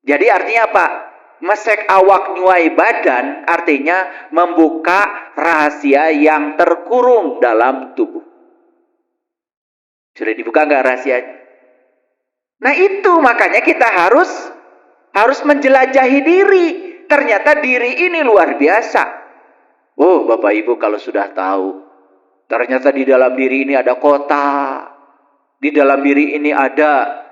Jadi artinya apa? Mesek awak nyuai badan artinya membuka rahasia yang terkurung dalam tubuh. Sudah dibuka nggak rahasianya? Nah itu makanya kita harus menjelajahi diri. Ternyata diri ini luar biasa. Oh Bapak Ibu kalau sudah tahu, ternyata di dalam diri ini ada kota. Di dalam diri ini ada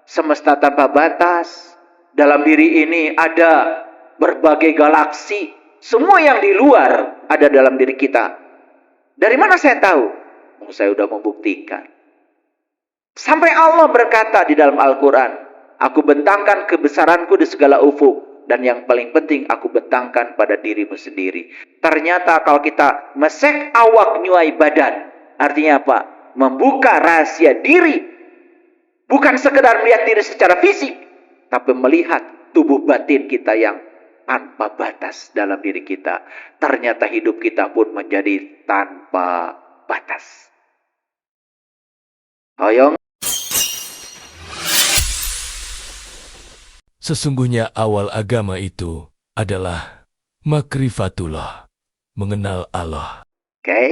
semesta tanpa batas. Dalam diri ini ada berbagai galaksi. Semua yang di luar ada dalam diri kita. Dari mana saya tahu? Saya sudah membuktikan. Sampai Allah berkata di dalam Al-Quran, aku bentangkan kebesaranku di segala ufuk. Dan yang paling penting, aku bentangkan pada dirimu sendiri. Ternyata kalau kita mesek awak nyuai badan, artinya apa? Membuka rahasia diri. Bukan sekedar melihat diri secara fisik, tapi melihat tubuh batin kita yang tanpa batas dalam diri kita. Ternyata hidup kita pun menjadi tanpa batas. Oyong. Sesungguhnya awal agama itu adalah makrifatullah, mengenal Allah. Oke.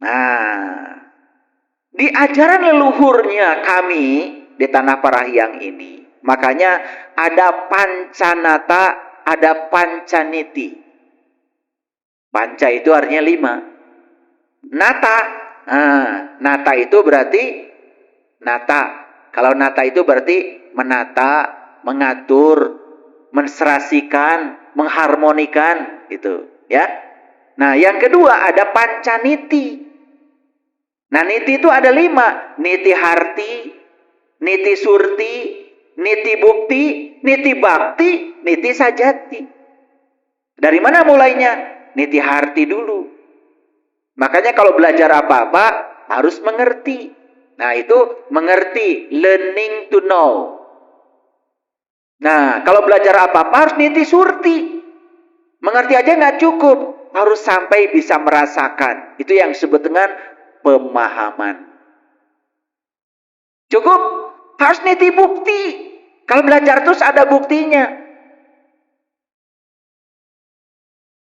Nah, di ajaran leluhurnya kami di Tanah Parahyang ini, makanya ada pancanata, ada pancaniti. Panca itu artinya 5. Nata, nata itu berarti nata. Kalau nata itu berarti menata, mengatur, menserasikan, mengharmonikan, gitu, ya. Nah, yang kedua ada pancaniti. Nah, niti itu ada 5. Niti harti, niti surti, niti bukti, niti bakti, niti sajati. Dari mana mulainya? Niti harti dulu. Makanya kalau belajar apa-apa harus mengerti. Nah, itu mengerti, learning to know. Nah, kalau belajar apa-apa harus niti surti. Mengerti aja nggak cukup, harus sampai bisa merasakan. Itu yang disebut dengan pemahaman. Cukup? Harus niti bukti. Kalau belajar terus ada buktinya.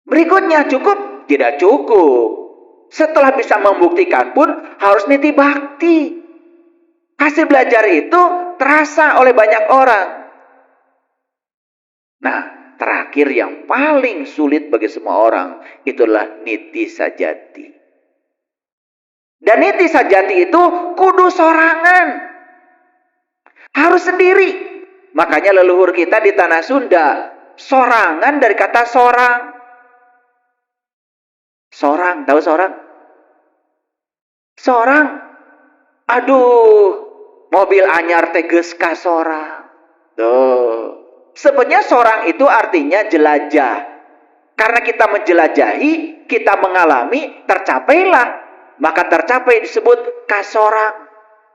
Berikutnya cukup? Tidak cukup. Setelah bisa membuktikan pun harus niti bakti. Hasil belajar itu terasa oleh banyak orang. Nah, terakhir yang paling sulit bagi semua orang itulah niti sajati. Dan niti sajati itu kudu sorangan. Harus sendiri. Makanya leluhur kita di tanah Sunda, sorangan dari kata sorang. Sorang, tahu sorang? Sorang. Aduh, mobil anyar teges ka sorang. Tuh. Sebenarnya sorang itu artinya jelajah. Karena kita menjelajahi, kita mengalami, tercapailah. Maka tercapai disebut kasorang.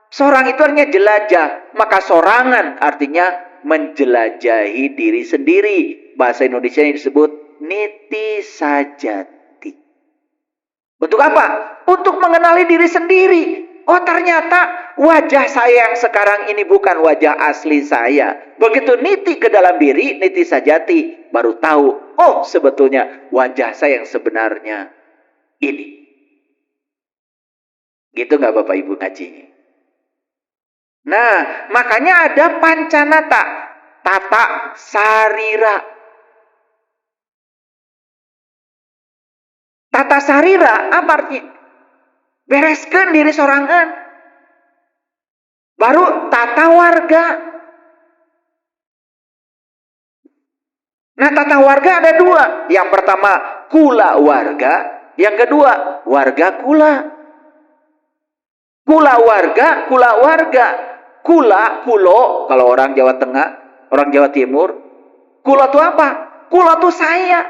Sorang itu artinya jelajah. Maka sorangan artinya menjelajahi diri sendiri. Bahasa Indonesia ini disebut niti sajati. Untuk apa? Untuk mengenali diri sendiri. Oh, ternyata wajah saya yang sekarang ini bukan wajah asli saya. Begitu niti ke dalam diri, niti sajati, baru tahu, oh sebetulnya wajah saya yang sebenarnya ini. Gitu nggak Bapak Ibu ngajinya? Nah, makanya ada pancanata, tata sarira. Tata sarira apa artinya? Bereskan diri sorangan. Baru tata warga. Nah, tata warga ada 2. Yang pertama kula warga, yang kedua warga kula. Kula warga, kula warga. Kula, kulo, kalau orang Jawa Tengah, orang Jawa Timur. Kula itu apa? Kula itu saya.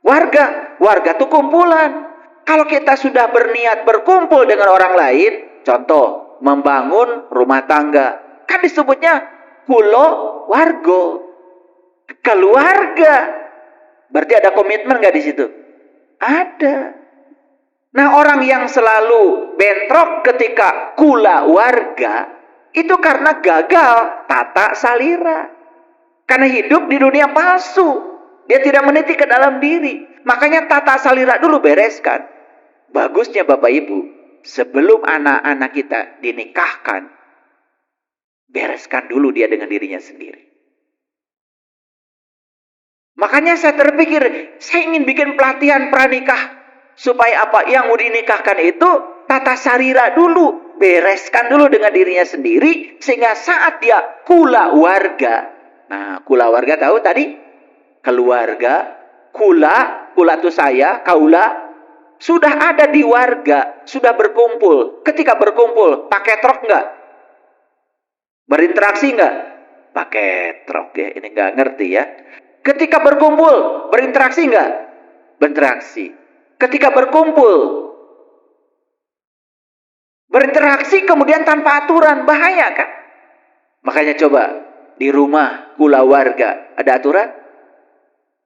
Warga, warga itu kumpulan. Kalau kita sudah berniat berkumpul dengan orang lain, contoh, membangun rumah tangga. Kan disebutnya kulo wargo. Keluarga. Berarti ada komitmen nggak di situ? Ada. Nah, orang yang selalu bentrok ketika kula warga, itu karena gagal tata salira. Karena hidup di dunia palsu. Dia tidak meniti ke dalam diri. Makanya tata salira dulu bereskan. Bagusnya Bapak Ibu, sebelum anak-anak kita dinikahkan, bereskan dulu dia dengan dirinya sendiri. Makanya saya terpikir, saya ingin bikin pelatihan pranikah. Supaya apa? Yang mau dinikahkan itu tata salira dulu. Bereskan dulu dengan dirinya sendiri. Sehingga saat dia kulawarga. Nah, kulawarga tahu tadi? Keluarga. Kula itu saya, kaula. Sudah ada di warga. Sudah berkumpul. Ketika berkumpul, pakai trok enggak? Berinteraksi enggak? Pakai trok ya. Ini enggak ngerti ya. Ketika berkumpul, berinteraksi enggak? Berinteraksi. Ketika berkumpul, berinteraksi kemudian tanpa aturan, bahaya kan? Makanya coba, di rumah, kulawarga, ada aturan?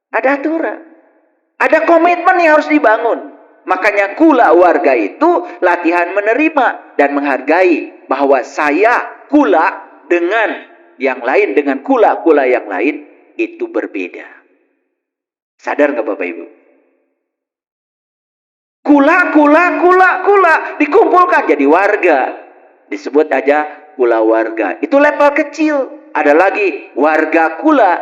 Ada aturan. Ada komitmen yang harus dibangun. Makanya kulawarga itu latihan menerima dan menghargai bahwa saya kula dengan yang lain, dengan kula-kula yang lain, itu berbeda. Sadar nggak Bapak Ibu? Kula dikumpulkan jadi warga. Disebut aja kula warga. Itu level kecil. Ada lagi warga kula.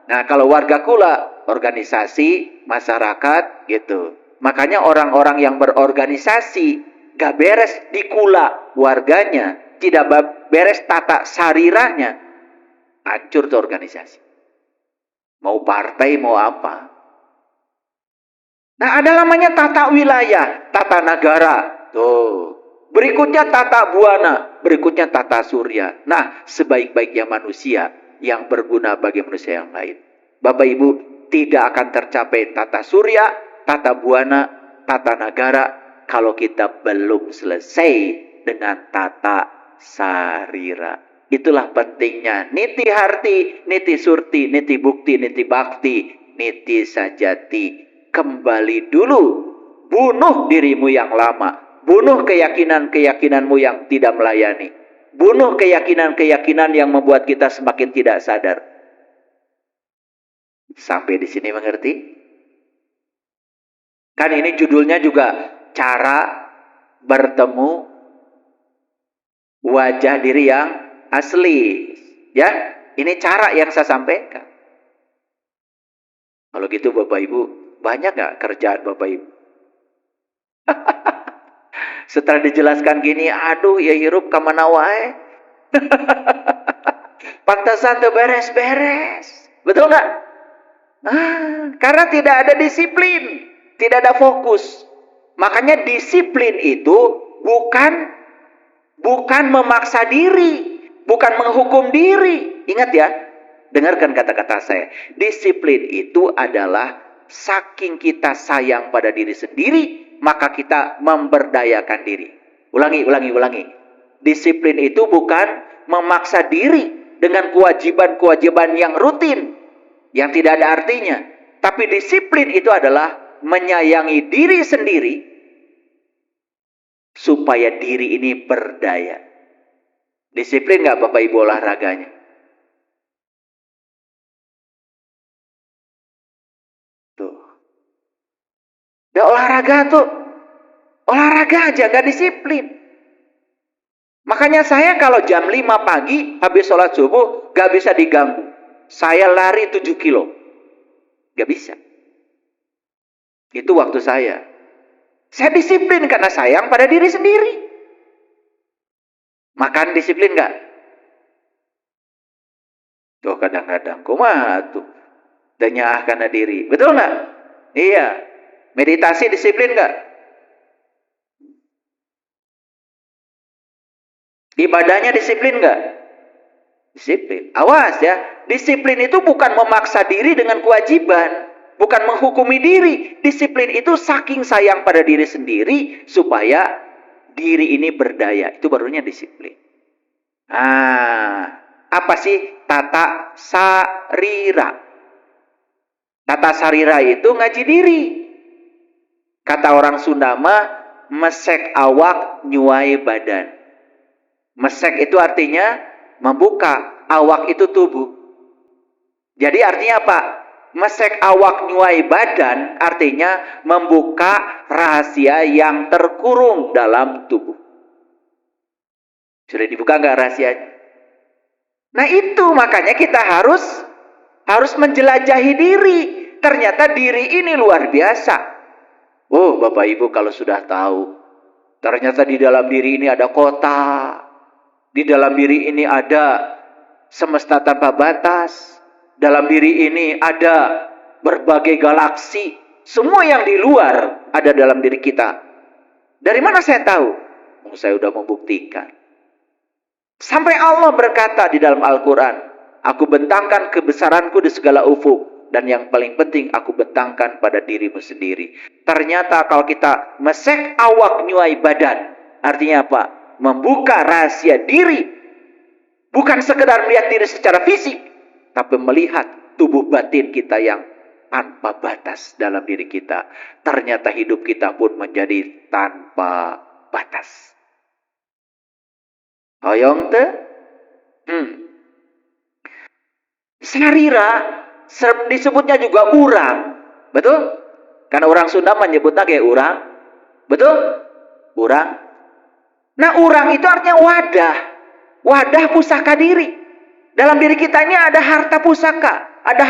Nah, kalau warga kula, organisasi, masyarakat gitu. Makanya orang-orang yang berorganisasi gak beres di kula warganya, tidak beres tata sariranya, hancur tuh organisasi. Mau partai, mau apa. Nah, ada namanya tata wilayah, tata negara. Tuh. Berikutnya tata buana, berikutnya tata surya. Nah, sebaik-baiknya manusia yang berguna bagi manusia yang lain. Bapak Ibu, tidak akan tercapai tata surya, tata buana, tata negara kalau kita belum selesai dengan tata sarira. Itulah pentingnya niti harti, niti surti, niti bukti, niti bakti, niti sajati. Kembali dulu, bunuh dirimu yang lama, bunuh keyakinan-keyakinanmu yang tidak melayani, bunuh keyakinan-keyakinan yang membuat kita semakin tidak sadar. Sampai di sini mengerti? Kan ini judulnya juga cara bertemu wajah diri yang asli, ya. Ini cara yang saya sampaikan. Kalau gitu Bapak Ibu, banyak gak kerjaan Bapak Ibu? Setelah dijelaskan gini, aduh ya hirup kamana wae. Pantasan tuh beres-beres. Betul gak? Karena tidak ada disiplin, tidak ada fokus. Makanya disiplin itu bukan memaksa diri, bukan menghukum diri. Ingat ya, dengarkan kata-kata saya. Disiplin itu adalah saking kita sayang pada diri sendiri, maka kita memberdayakan diri. Ulangi. Disiplin itu bukan memaksa diri dengan kewajiban-kewajiban yang rutin, yang tidak ada artinya. Tapi disiplin itu adalah menyayangi diri sendiri, supaya diri ini berdaya. Disiplin gak Bapak Ibu olahraganya? Tuh. Udah olahraga aja gak disiplin. Makanya saya kalau jam 5 pagi habis sholat subuh gak bisa diganggu. Saya lari 7 kilo. Gak bisa. Itu waktu saya. Saya disiplin karena sayang pada diri sendiri. Makan disiplin gak? Tuh kadang-kadang kumaha tuh. Danyah karena diri. Betul gak? Iya. Meditasi disiplin gak? Ibadahnya disiplin gak? Disiplin. Awas ya. Disiplin itu bukan memaksa diri dengan kewajiban. Bukan menghukumi diri. Disiplin itu saking sayang pada diri sendiri supaya diri ini berdaya. Itu barunya disiplin. Apa sih tata sarira? Tata sarira itu ngaji diri. Kata orang Sunda mah mesek awak nyuai badan. Mesek itu artinya membuka, awak itu tubuh. Jadi artinya apa? Mesek awak nyuai badan artinya membuka rahasia yang terkurung dalam tubuh. Sudah dibuka nggak rahasianya? Nah itu makanya kita harus menjelajahi diri. Ternyata diri ini luar biasa. Oh Bapak Ibu kalau sudah tahu, ternyata di dalam diri ini ada kota. Di dalam diri ini ada semesta tanpa batas. Dalam diri ini ada berbagai galaksi. Semua yang di luar ada dalam diri kita. Dari mana saya tahu? Saya sudah membuktikan. Sampai Allah berkata di dalam Al-Quran, aku bentangkan kebesaranku di segala ufuk. Dan yang paling penting, aku bentangkan pada dirimu sendiri. Ternyata kalau kita mesek awak nyuai badan, artinya apa? Membuka rahasia diri. Bukan sekedar melihat diri secara fisik, tapi melihat tubuh batin kita yang tanpa batas dalam diri kita. Ternyata hidup kita pun menjadi tanpa batas. Hoyong te? Sarira disebutnya juga urang. Betul? Karena orang Sunda menyebutnya kayak urang. Betul? Urang. Nah urang itu artinya wadah. Wadah pusaka diri. Dalam diri kita ini ada harta pusaka, ada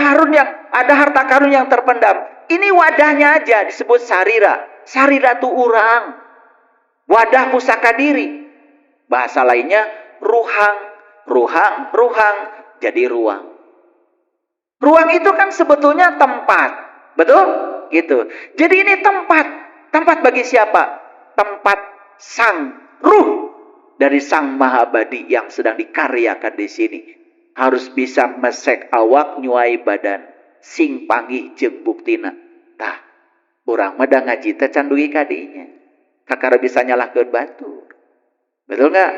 harta karun yang terpendam. Ini wadahnya aja disebut sarira. Sarira itu urang. Wadah pusaka diri. Bahasa lainnya ruhang, ruhang jadi ruang. Ruang itu kan sebetulnya tempat. Betul? Gitu. Jadi ini tempat. Tempat bagi siapa? Tempat sang ruh dari sang Mahabadi yang sedang dikaryakan di sini. Harus bisa mesek awak nyuai badan sing panggih jeung buktina. Tah, urang mah da ngaji teh can dugi kadinya. Kakara bisa nyalahkeun batur. Betul enggak?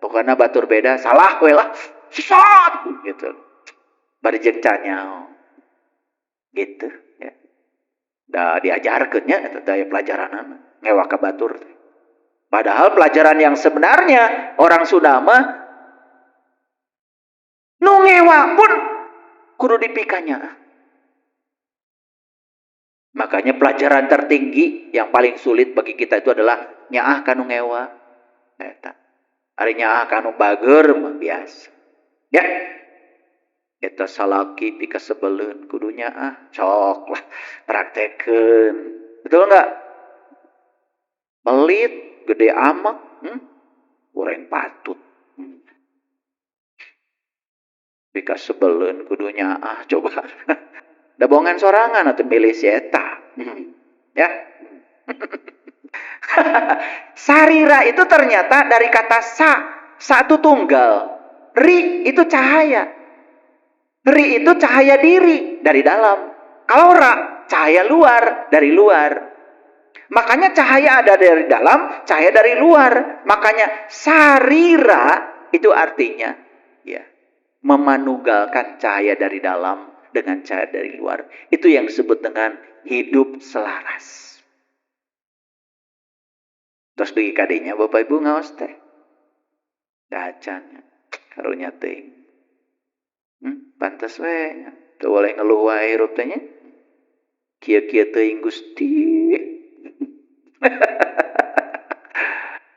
Pokoknya batur beda, salah we lah. Sesat gitu. Bari jeung canyao. Gitu ya. Da diajarkeun nya eta daya pelajaranna ngewak ka batur. Padahal pelajaran yang sebenarnya orang Sunda mah nu ngewa pun kudu dipikanya. Makanya pelajaran tertinggi yang paling sulit bagi kita itu adalah nyaah kanu ngewa. Eta. Ari nyaah kanu bager mah biasa. Ya. Eta salaki pika sebeleun kudu nyaah. Sok lah praktekeun. Betul enggak? Pelit, gede amak, urang patut. Bika sebeleun kudunya coba. Da bohongan sorangan atau milih si eta. Ya. Sarira itu ternyata dari kata sa itu tunggal. Ri itu cahaya. Ri itu cahaya diri dari dalam. Kalau ra cahaya luar dari luar. Makanya cahaya ada dari dalam, cahaya dari luar. Makanya sarira itu artinya ya memanugalkan cahaya dari dalam dengan cahaya dari luar. Itu yang disebut dengan hidup selaras. Terus bagi kadinya Bapak Ibu ngaos teh. Dacan karunya teh. Pantes we. Teu boleh ngeluh wae hirup teh nya. Kieu-kieu teuing Gusti.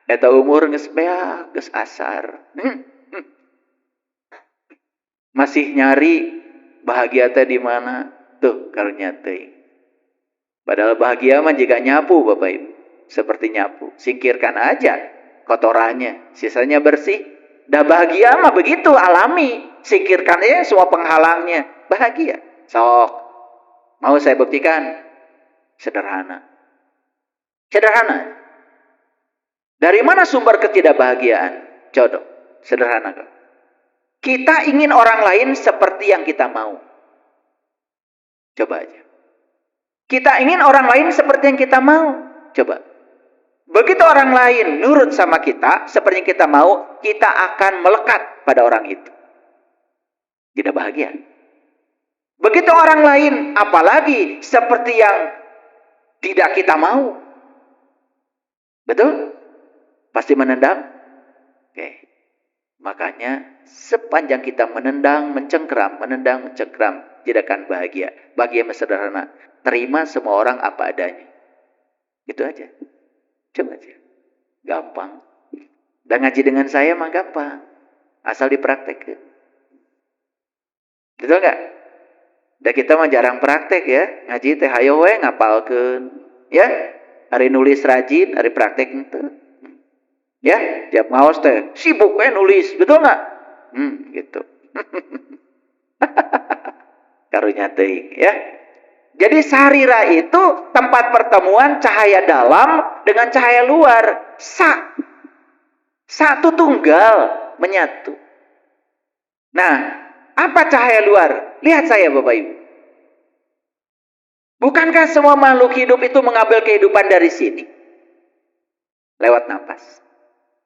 Eta umur geus beak, geus asar. Masih nyari bahagia teh di mana? Tuh karunya teh. Padahal bahagia mah jika nyapu Bapak Ibu. Seperti nyapu, singkirkan aja kotorannya, sisanya bersih. Dah bahagia mah begitu alami, singkirkan aja semua penghalangnya, bahagia. Sok. Mau saya buktikan? Sederhana. Sederhana. Dari mana sumber ketidakbahagiaan? Jodoh. Sederhana kok. Kita ingin orang lain seperti yang kita mau. Coba aja. Kita ingin orang lain seperti yang kita mau. Coba. Begitu orang lain nurut sama kita, seperti yang kita mau, kita akan melekat pada orang itu. Tidak bahagia. Begitu orang lain, apalagi seperti yang tidak kita mau. Betul? Pasti menendam? Oke. Makanya sepanjang kita menendang, mencengkeram, tidak akan bahagia. Bahagia yang sederhana. Terima semua orang apa adanya. Itu aja. Coba aja. Gampang. Dan ngaji dengan saya mah gampang. Asal dipraktekkan. Betul nggak? Dan kita mah jarang praktek ya. Ngaji teh hayo we ngapalkeun. Ya. Hari nulis rajin, hari praktek ente. Ya, tiap ngaos teh sibuk we nulis, betul nggak? Gitu. Karunya teuing ya. Jadi sarira itu tempat pertemuan cahaya dalam dengan cahaya luar. Satu tunggal menyatu. Nah, apa cahaya luar? Lihat saya Bapak Ibu. Bukankah semua makhluk hidup itu mengambil kehidupan dari sini? Lewat napas.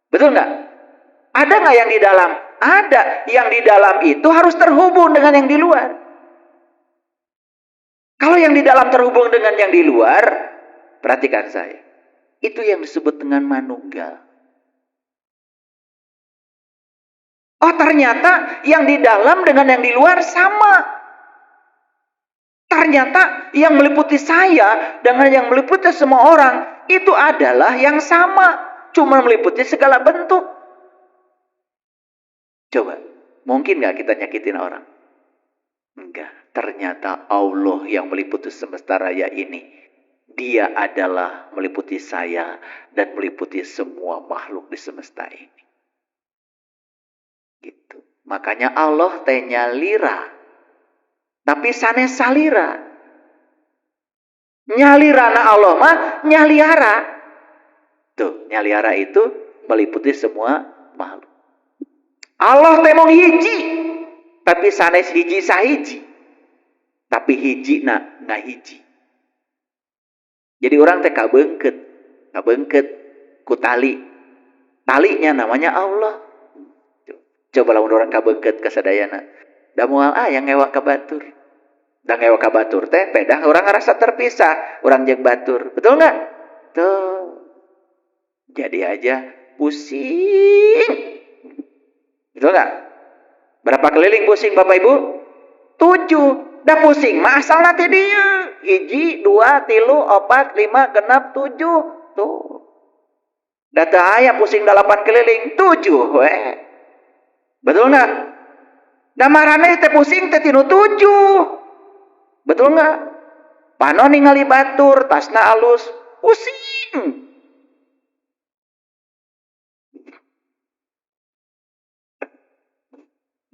Betul nggak? Ada nggak yang di dalam? Ada. Yang di dalam itu harus terhubung dengan yang di luar. Kalau yang di dalam terhubung dengan yang di luar, perhatikan saya. Itu yang disebut dengan manunggal. Oh ternyata yang di dalam dengan yang di luar sama. Ternyata yang meliputi saya dengan yang meliputi semua orang itu adalah yang sama. Cuma meliputi segala bentuk. Coba, mungkin gak kita nyakitin orang? Enggak. Ternyata Allah yang meliputi semesta raya ini, Dia adalah meliputi saya dan meliputi semua makhluk di semesta ini. Gitu. Makanya Allah teh nyalira. Tapi sanes salira. Nyalirana Allah mah nyaliara. Tuh, nyaliara itu meliputi semua makhluk. Allah teh mong hiji, tapi sanes hiji sahiji. Tapi hiji nggak hiji. Jadi orang teh kabeungkeut ku tali. Talinya namanya Allah. Coba lamun orang kabeungkeut ka sadayana. Da moal yang ngewa ka batur. Da ngewa ka batur teh pedah orang ngerasa terpisah, orang jeung batur. Betul nggak? Tuh. Jadi aja pusing. Betul nggak? Berapa keliling pusing Bapak Ibu? 7. Dah pusing mah asal nanti dia. 1, 2, 3, 4, 5, 6, 7. Tuh. Data aya pusing 8 keliling. 7. Betul nggak? Da marane teh pusing teh tinu 7. Betul nggak? Pano ningali batur, tasna alus, pusing.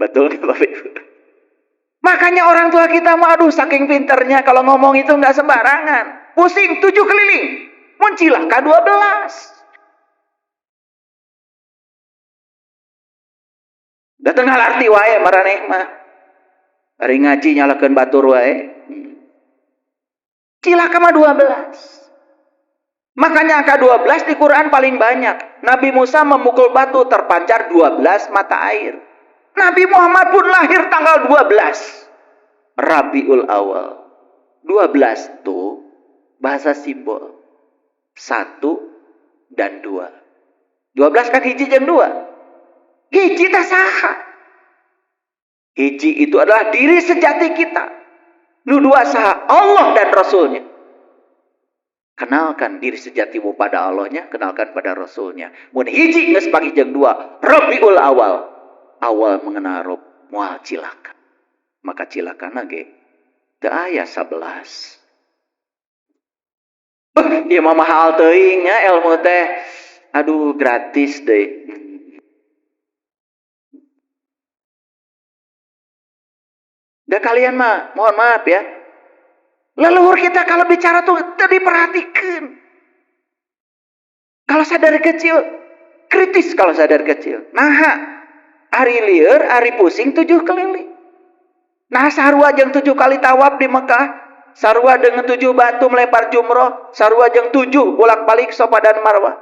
Betul nggak Bapak Ibu? Makanya orang tua kita mah aduh saking pinternya kalau ngomong itu nggak sembarangan. Pusing 7 keliling. Muncilah K12. Datang arti wae maraneh mah. Ari ngaji nyalakeun batur wae. Cilaka mah 12. Makanya angka 12 di Quran paling banyak. Nabi Musa memukul batu terpancar 12 mata air. Nabi Muhammad pun lahir tanggal 12 Rabiul Awal. 12 tuh bahasa simbol 1 dan 2. 12 kan hiji jeung 2. Hiji teh saha? Hiji itu adalah diri sejati kita. Nu 2 saha? Allah dan Rasulnya. Kenalkan diri sejatimu pada Allahnya, kenalkan pada Rasulnya. Mun hiji geus pagi jeung 2 Rabiul Awal. Awal mengenal Rob, mual cilaka. Maka cilakana ge teu aya 11. Dia mah mahal teuing nya ilmu teh. Aduh gratis deh. Da kalian mah mohon maaf ya. Leluhur kita kalau bicara tuh diperhatikan. Kalau sadar kecil, kritis kalau sadar kecil. Nah, ari lieur, ari pusing 7 keliling. Nah sarua jeung 7 kali tawaf di Mekah. Sarua dengan 7 batu melempar jumroh. Sarua jeung 7 bolak-balik Safa dan Marwah.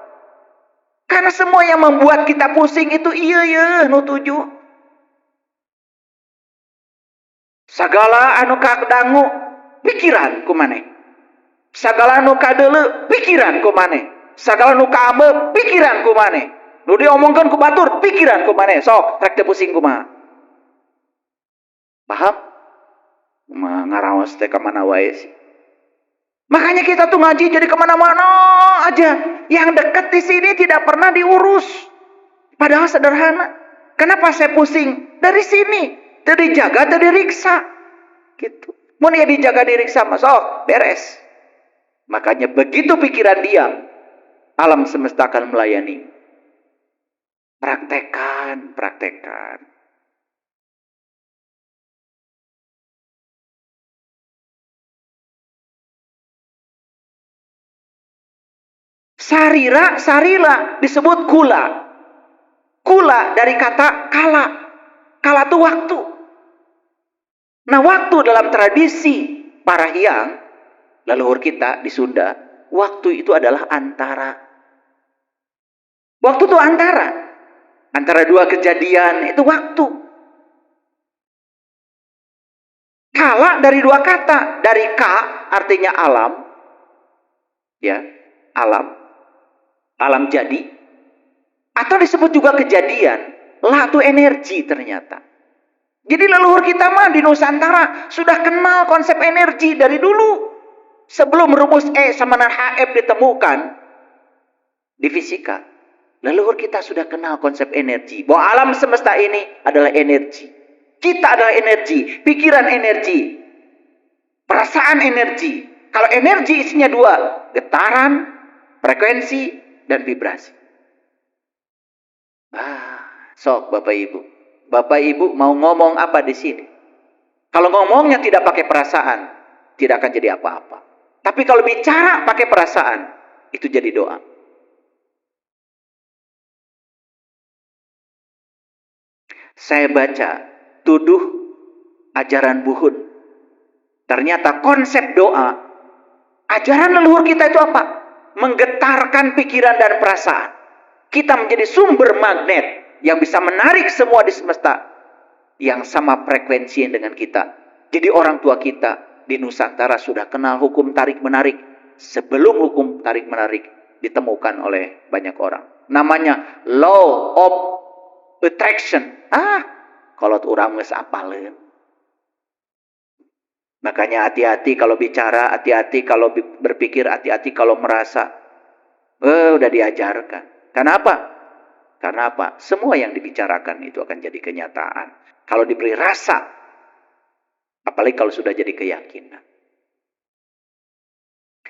Karena semua yang membuat kita pusing itu iya nu 7. Sagala anu kadangu pikiran ku maneh. Sagala anu kadeuleu pikiran ku maneh. Sagala anu kaambeub pikiran ku maneh. Nu diomongkeun ku batur, pikiran ku maneh sok rek teu pusing kumaha. Paham? Ngaraos teh ka mana wae sih. Makanya kita tuh ngaji jadi kemana-mana aja. Yang dekat di sini tidak pernah diurus. Padahal sederhana. Kenapa saya pusing? Dari sini. Tadi dijaga, tadi diriksa. Gitu. Mau ya dijaga diriksa, mas. Oh, beres. Makanya begitu pikiran diam, alam semesta akan melayani. Praktekan, praktekan. Sarira disebut kula. Kula dari kata kala. Kala itu waktu. Nah, waktu dalam tradisi para hyang, leluhur kita di Sunda, waktu itu adalah antara. Waktu itu antara. Antara dua kejadian itu waktu. Kala dari dua kata. Dari ka artinya alam. Ya, alam. Alam jadi, atau disebut juga kejadian. La itu energi ternyata. Jadi leluhur kita mah di Nusantara sudah kenal konsep energi dari dulu. Sebelum rumus E sama dengan HF ditemukan di fisika, leluhur kita sudah kenal konsep energi. Bahwa alam semesta ini adalah energi. Kita adalah energi, pikiran energi, perasaan energi. Kalau energi isinya dua, getaran, frekuensi, dan vibrasi. Sok Bapak Ibu. Bapak Ibu mau ngomong apa di sini? Kalau ngomongnya tidak pakai perasaan, tidak akan jadi apa-apa. Tapi kalau bicara pakai perasaan, itu jadi doa. Saya baca tuduh ajaran Buhun. Ternyata konsep doa, ajaran leluhur kita itu apa? Menggetarkan pikiran dan perasaan. Kita menjadi sumber magnet yang bisa menarik semua di semesta yang sama frekuensi dengan kita. Jadi orang tua kita di Nusantara sudah kenal hukum tarik-menarik sebelum hukum tarik-menarik ditemukan oleh banyak orang. Namanya Law of Attraction. Kalau orang geus apaleun. Makanya hati-hati kalau bicara, hati-hati kalau berpikir, hati-hati kalau merasa. Udah diajarkan. Kenapa? Karena apa? Semua yang dibicarakan itu akan jadi kenyataan. Kalau diberi rasa, apalagi kalau sudah jadi keyakinan.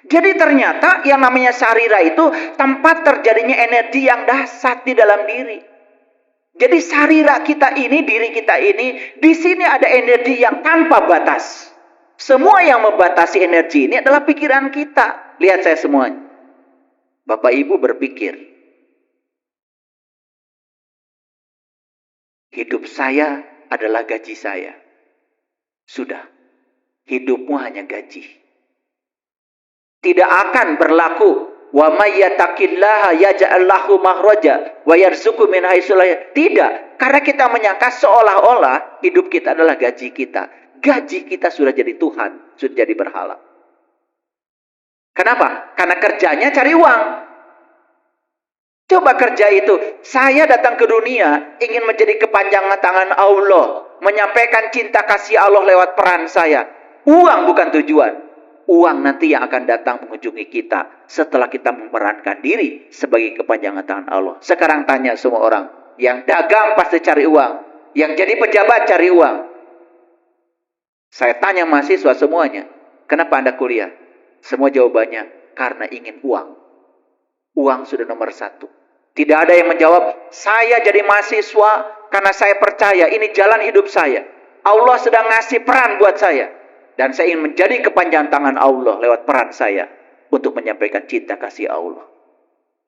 Jadi ternyata yang namanya sarira itu tempat terjadinya energi yang dahsyat di dalam diri. Jadi sarira kita ini, diri kita ini, di sini ada energi yang tanpa batas. Semua yang membatasi energi ini adalah pikiran kita. Lihat saya semuanya. Bapak Ibu berpikir, hidup saya adalah gaji saya. Sudah, hidupmu hanya gaji. Tidak akan berlaku wa may yattaqillaha yaj'al lahu makhraja wa yarzuqhu min haitsu la yahtasib. Tidak, karena kita menyangka seolah-olah hidup kita adalah gaji kita. Gaji kita sudah jadi Tuhan, sudah jadi berhala. Kenapa? Karena kerjanya cari uang. Coba kerja itu, saya datang ke dunia ingin menjadi kepanjangan tangan Allah, menyampaikan cinta kasih Allah lewat peran saya. Uang bukan tujuan. Uang nanti yang akan datang mengunjungi kita setelah kita memerankan diri sebagai kepanjangan tangan Allah. Sekarang tanya semua orang, yang dagang pasti cari uang, yang jadi pejabat cari uang. Saya tanya mahasiswa semuanya, kenapa Anda kuliah? Semua jawabannya, karena ingin uang. Uang sudah nomor satu. Tidak ada yang menjawab, saya jadi mahasiswa karena saya percaya ini jalan hidup saya. Allah sedang ngasih peran buat saya. Dan saya ingin menjadi kepanjangan tangan Allah lewat peran saya untuk menyampaikan cinta kasih Allah.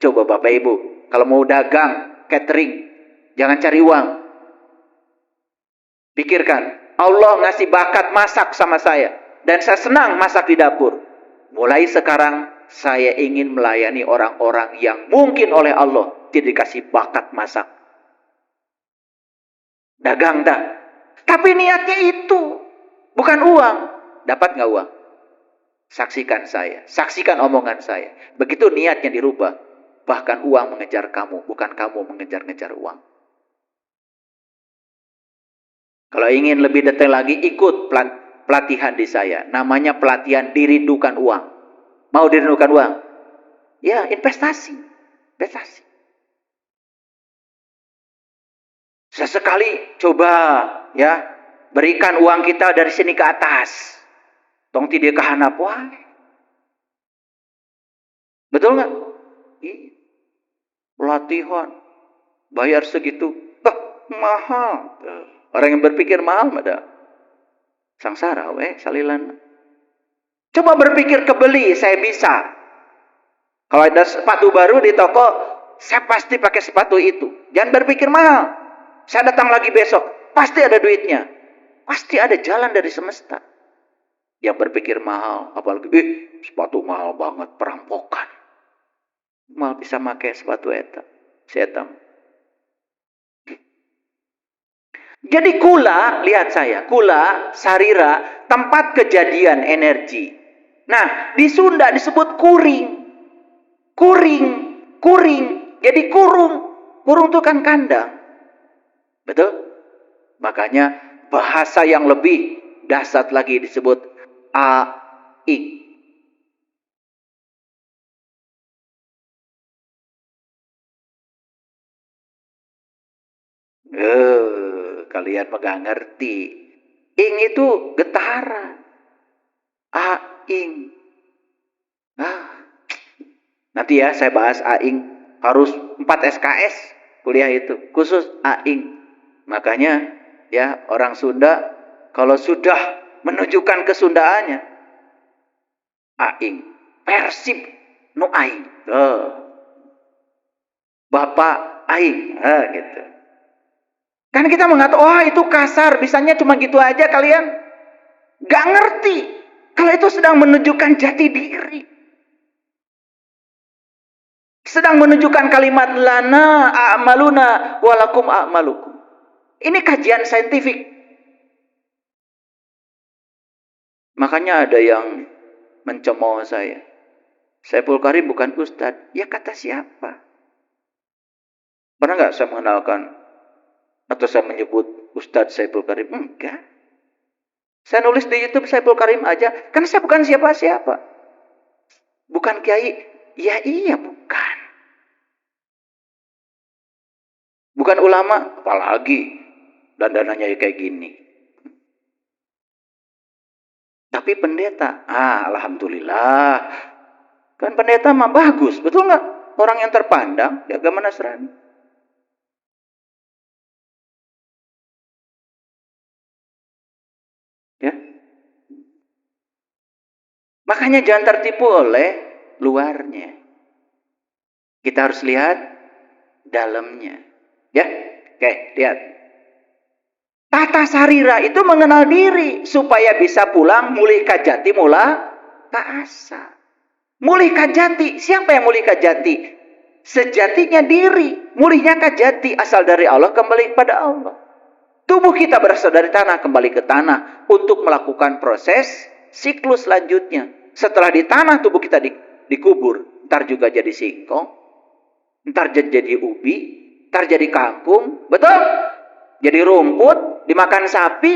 Coba Bapak Ibu, kalau mau dagang, catering, jangan cari uang. Pikirkan, Allah ngasih bakat masak sama saya. Dan saya senang masak di dapur. Mulai sekarang, saya ingin melayani orang-orang yang mungkin oleh Allah tidak dikasih bakat masak. Dagang dah. Tapi niatnya itu. Bukan uang. Dapat nggak uang? Saksikan saya. Saksikan omongan saya. Begitu niatnya dirubah. Bahkan uang mengejar kamu, bukan kamu mengejar-ngejar uang. Kalau ingin lebih detail lagi, ikut pelatihan di saya. Namanya pelatihan dirindukan uang. Mau dirindukan uang? Ya, investasi. Investasi. Sesekali coba ya, berikan uang kita dari sini ke atas. Tong tidak kehanap. Wah. Betul nggak? Iya. Pelatihan. Bayar segitu. Mahal. Orang yang berpikir mahal ada. Sangsara, salilan. Coba berpikir kebeli, saya bisa. Kalau ada sepatu baru di toko, saya pasti pakai sepatu itu. Jangan berpikir mahal. Saya datang lagi besok, pasti ada duitnya. Pasti ada jalan dari semesta. Yang berpikir mahal, apalagi, sepatu mahal banget, perampokan. Mal bisa pakai sepatu eta. Setam. Jadi kula, lihat saya, kula, sarira, tempat kejadian energi. Nah, di Sunda disebut kuring. Kuring. Jadi kurung. Kurung itu kan kandang. Betul? Makanya bahasa yang lebih dahsyat lagi disebut aing. Kalian mah ngerti. Ing itu getaran. Aing. Nanti ya saya bahas aing. Harus 4 SKS kuliah itu. Khusus aing. Makanya ya orang Sunda kalau sudah menunjukkan kesundaannya. Aing. Persib nu aing. Bapak aing. Gitu. Kan kita mengatakan, itu kasar, bisanya cuma gitu aja kalian. Gak ngerti. Kalau itu sedang menunjukkan jati diri. Sedang menunjukkan kalimat lana a'maluna walakum a'malukum. Ini kajian saintifik. Makanya ada yang mencemooh saya. Saiful Karim bukan ustadz. Ya kata siapa? Pernah gak saya mengenalkan atau saya menyebut Ustadz Saiful Karim? Enggak. Saya nulis di YouTube Saiful Karim aja. Karena saya bukan siapa-siapa. Bukan kiai. Ya iya bukan. Bukan ulama. Apalagi dandanannya kayak gini. Tapi pendeta. Alhamdulillah. Kan pendeta mah bagus. Betul nggak? Orang yang terpandang di agama Nasrani. Ya. Makanya jangan tertipu oleh luarnya. Kita harus lihat dalamnya. Ya. Oke, lihat. Tata sarira itu mengenal diri supaya bisa pulang mulih kajati mula kaasa. Mulih kajati, siapa yang mulih kajati? Sejatinya diri, mulihnya kajati asal dari Allah kembali kepada Allah. Tubuh kita berasal dari tanah, kembali ke tanah untuk melakukan proses siklus selanjutnya. Setelah di tanah tubuh kita dikubur, ntar juga jadi singkong, ntar jadi ubi, ntar jadi kangkung, betul? Jadi rumput, dimakan sapi.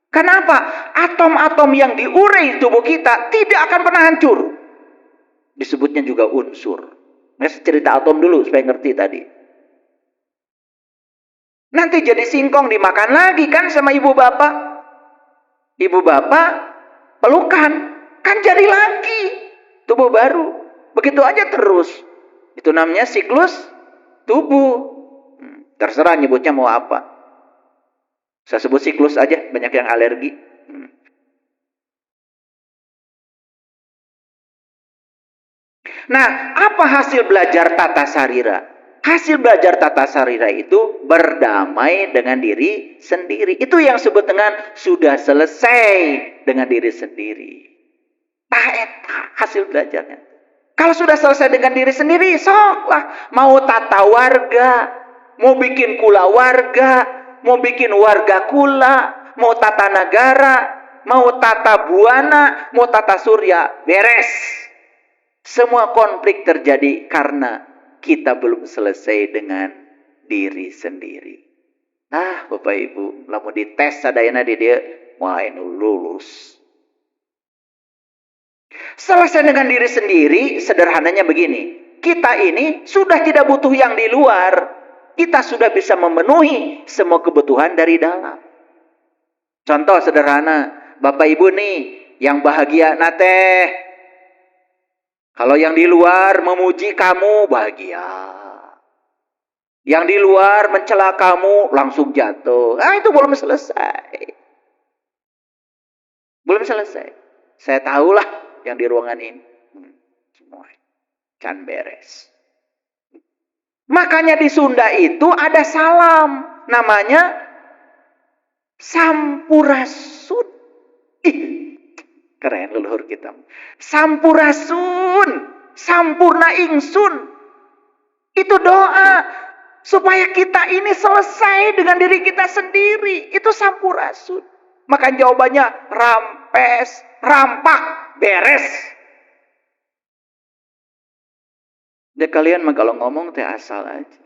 Kenapa? Atom-atom yang diurai tubuh kita tidak akan pernah hancur. Disebutnya juga unsur. Nah, cerita atom dulu supaya ngerti tadi. Nanti jadi singkong dimakan lagi kan sama ibu bapak. Ibu bapak pelukan. Kan jadi lagi tubuh baru. Begitu aja terus. Itu namanya siklus tubuh. Terserah nyebutnya mau apa. Saya sebut siklus aja. Banyak yang alergi. Nah, apa hasil belajar tata sarira? Hasil belajar tata sarira itu berdamai dengan diri sendiri. Itu yang disebut dengan sudah selesai dengan diri sendiri. Hasil belajarnya. Kalau sudah selesai dengan diri sendiri, soklah. Mau tata warga, mau bikin kula warga, mau bikin warga kula, mau tata negara, mau tata buana, mau tata surya, beres. Semua konflik terjadi karena kita belum selesai dengan diri sendiri. Bapak Ibu, lamun dites sadayana di dia, wah anu lulus. Selesai dengan diri sendiri, sederhananya begini. Kita ini sudah tidak butuh yang di luar. Kita sudah bisa memenuhi semua kebutuhan dari dalam. Contoh sederhana, Bapak Ibu nih, yang bahagia nate. Kalau yang di luar memuji kamu, bahagia. Yang di luar mencela kamu, langsung jatuh. Itu belum selesai. Belum selesai. Saya tahulah yang di ruangan ini. Semua can beres. Makanya di Sunda itu ada salam. Namanya Sampurasun. Keren leluhur kita. Sampurasun. Sampurna ingsun. Itu doa. Supaya kita ini selesai dengan diri kita sendiri. Itu sampurasun. Maka jawabannya rampes, rampak, beres. Ya kalian mah kalau ngomong teh asal aja.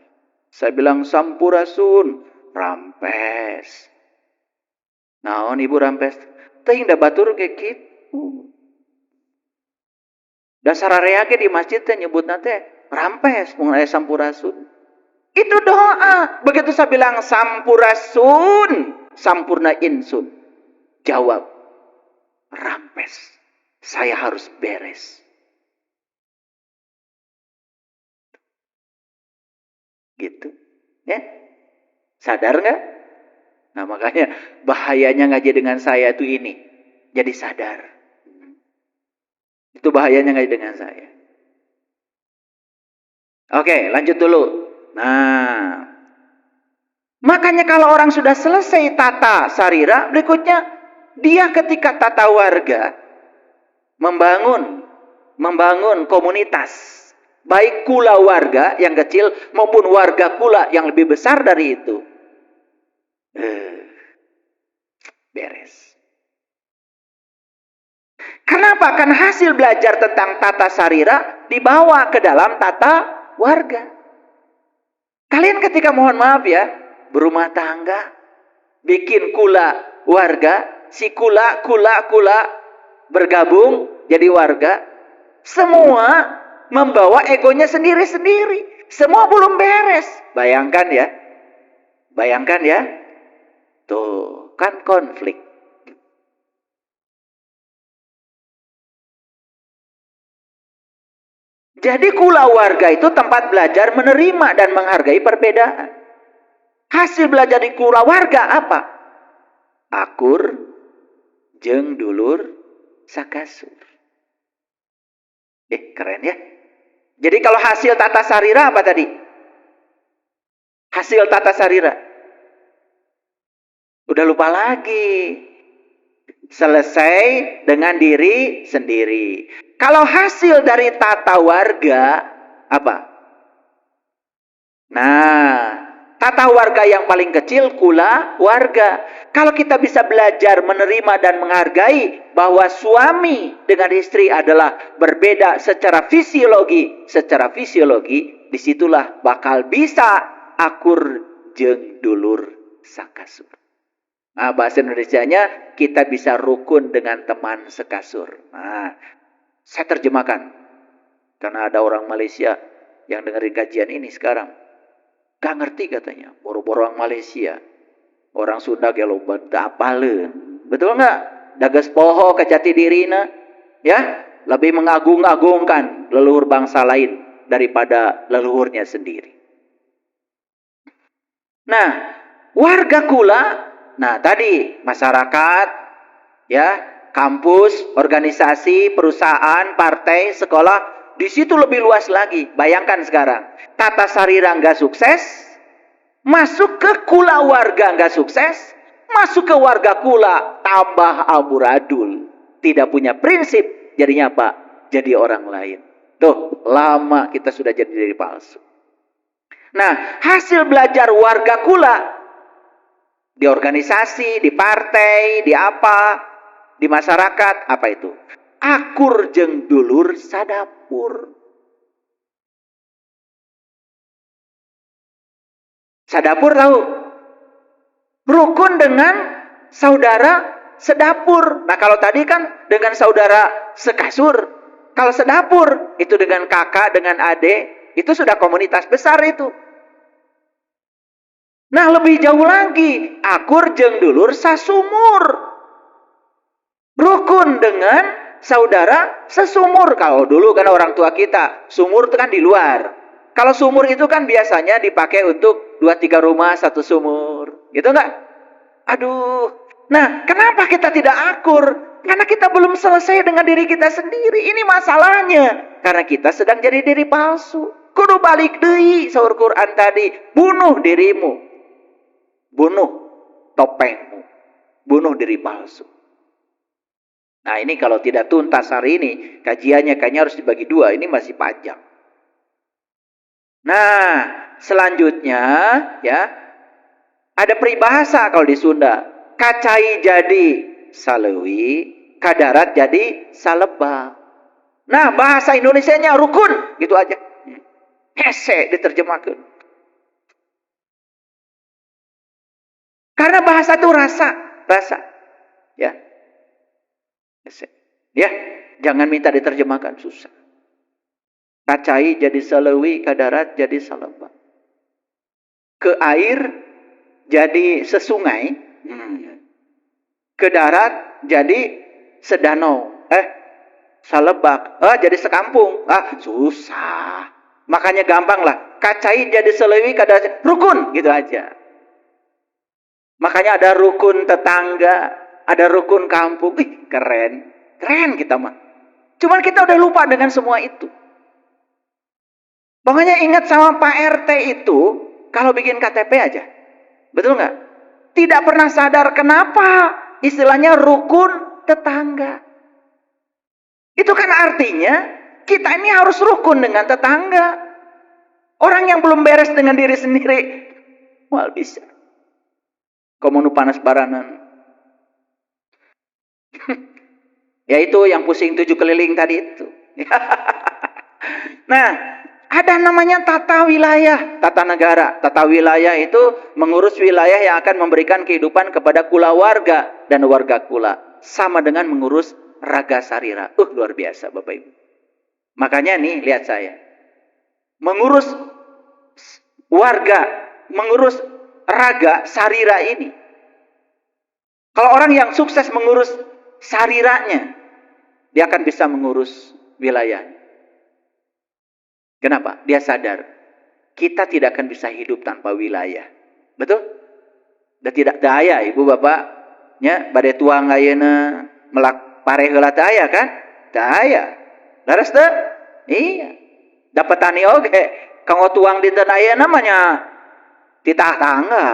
Saya bilang sampurasun, rampes. Naon ibu rampes? Teh indah batur kayak gitu. Dasar area ge di masjid teh nyebutna teh rampes, mun aya sampurasun. Itu doa. Begitu saya bilang sampurasun, sampurna insun. Jawab, rampes. Saya harus beres. Gitu. Ya. Sadar nggak? Nah makanya bahayanya ngaji dengan saya itu ini. Jadi sadar. Itu bahayanya ngaji dengan saya. Oke, lanjut dulu. Nah, makanya kalau orang sudah selesai tata sarira, berikutnya dia ketika tata warga membangun komunitas, baik kula warga yang kecil maupun warga kula yang lebih besar dari itu. Beres. Kenapa? Karena hasil belajar tentang tata sarira dibawa ke dalam tata warga. Kalian ketika mohon maaf ya, berumah tangga, bikin kula warga, si kula bergabung jadi warga, semua membawa egonya sendiri-sendiri. Semua belum beres. Bayangkan ya. Tuh, kan konflik. Jadi kula warga itu tempat belajar menerima dan menghargai perbedaan. Hasil belajar di kula warga apa? Akur, jeung dulur, sakasur. Keren ya. Jadi kalau hasil tata sarira apa tadi? Hasil tata sarira. Udah lupa lagi. Selesai dengan diri sendiri. Kalau hasil dari tata warga, apa? Nah, tata warga yang paling kecil, kula warga. Kalau kita bisa belajar menerima dan menghargai bahwa suami dengan istri adalah berbeda secara fisiologi. Secara fisiologi, disitulah bakal bisa akur jeung dulur sakasur. Nah, bahasa Indonesianya kita bisa rukun dengan teman sekasur. Nah, saya terjemahkan. Karena ada orang Malaysia yang dengerin kajian ini sekarang. Gak ngerti katanya. Boro-boro orang Malaysia. Orang Sunda gelo apaleun. Betul nggak? Dages poho ke jati dirina. Ya, lebih mengagung-agungkan leluhur bangsa lain daripada leluhurnya sendiri. Nah, warga kula, nah tadi masyarakat, ya, kampus, organisasi, perusahaan, partai, sekolah, di situ lebih luas lagi. Bayangkan sekarang, tata sarira nggak sukses, masuk ke kula warga nggak sukses, masuk ke warga kula tambah amburadul, tidak punya prinsip, jadinya apa? Jadi orang lain. Tuh, lama kita sudah jadi diri palsu. Nah, hasil belajar warga kula di organisasi, di partai, di apa, di masyarakat, apa itu? Akur jeung dulur sadapur. Sadapur tahu? Rukun dengan saudara sedapur. Nah kalau tadi kan dengan saudara sekasur. Kalau sedapur itu dengan kakak, dengan adik, itu sudah komunitas besar itu. Nah lebih jauh lagi, akur jeung dulur sasumur. Rukun dengan saudara sesumur. Kalau dulu kan orang tua kita, sumur itu kan di luar. Kalau sumur itu kan biasanya dipakai untuk 2-3 rumah satu sumur. Gitu enggak? Aduh. Nah, kenapa kita tidak akur? Karena kita belum selesai dengan diri kita sendiri. Ini masalahnya. Karena kita sedang jadi diri palsu. Kudu balik deui saur Quran tadi. Bunuh dirimu. Bunuh topengmu. Bunuh diri palsu. Nah, ini kalau tidak tuntas hari ini, kajiannya kayaknya harus dibagi 2. Ini masih panjang. Nah, selanjutnya ya, ada peribahasa kalau di Sunda. Kacai jadi salewi, kadarat jadi saleba. Nah, bahasa Indonesianya rukun, gitu aja. Hese diterjemahkan. Karena bahasa itu rasa. Ya. Hese. Ya, jangan minta diterjemahkan, susah. Kacai jadi salewi, kadarat jadi saleba. Ke air jadi sesungai, ke darat jadi sedanau, salebak, jadi sekampung. Susah. Makanya gampang lah. Kacai jadi salewi, kadarat rukun, gitu aja. Makanya ada rukun tetangga, ada rukun kampung. Keren. Keren kita mah. Cuman kita udah lupa dengan semua itu. Pokoknya ingat sama Pak RT itu, kalau bikin KTP aja. Betul nggak? Tidak pernah sadar kenapa istilahnya rukun tetangga. Itu kan artinya kita ini harus rukun dengan tetangga. Orang yang belum beres dengan diri sendiri, wal bisa. Komo panas baranan. Yaitu yang pusing 7 keliling tadi itu. Nah, ada namanya tata wilayah, tata negara. Tata wilayah itu mengurus wilayah yang akan memberikan kehidupan kepada kula warga dan warga kula. Sama dengan mengurus raga sarira. Luar biasa Bapak Ibu. Makanya nih, lihat saya. Mengurus warga, mengurus raga sarira ini. Kalau orang yang sukses mengurus sariranya, dia akan bisa mengurus wilayahnya. Kenapa? Dia sadar kita tidak akan bisa hidup tanpa wilayah. Betul? Dan tidak daya ibu bapaknya badai tuang ayeuna melak pare heula teh aya kan? Daya. Laras teh? Iya. Dapat tani oge. Kanggo tuang dinten ayeuna namanya titah tangga.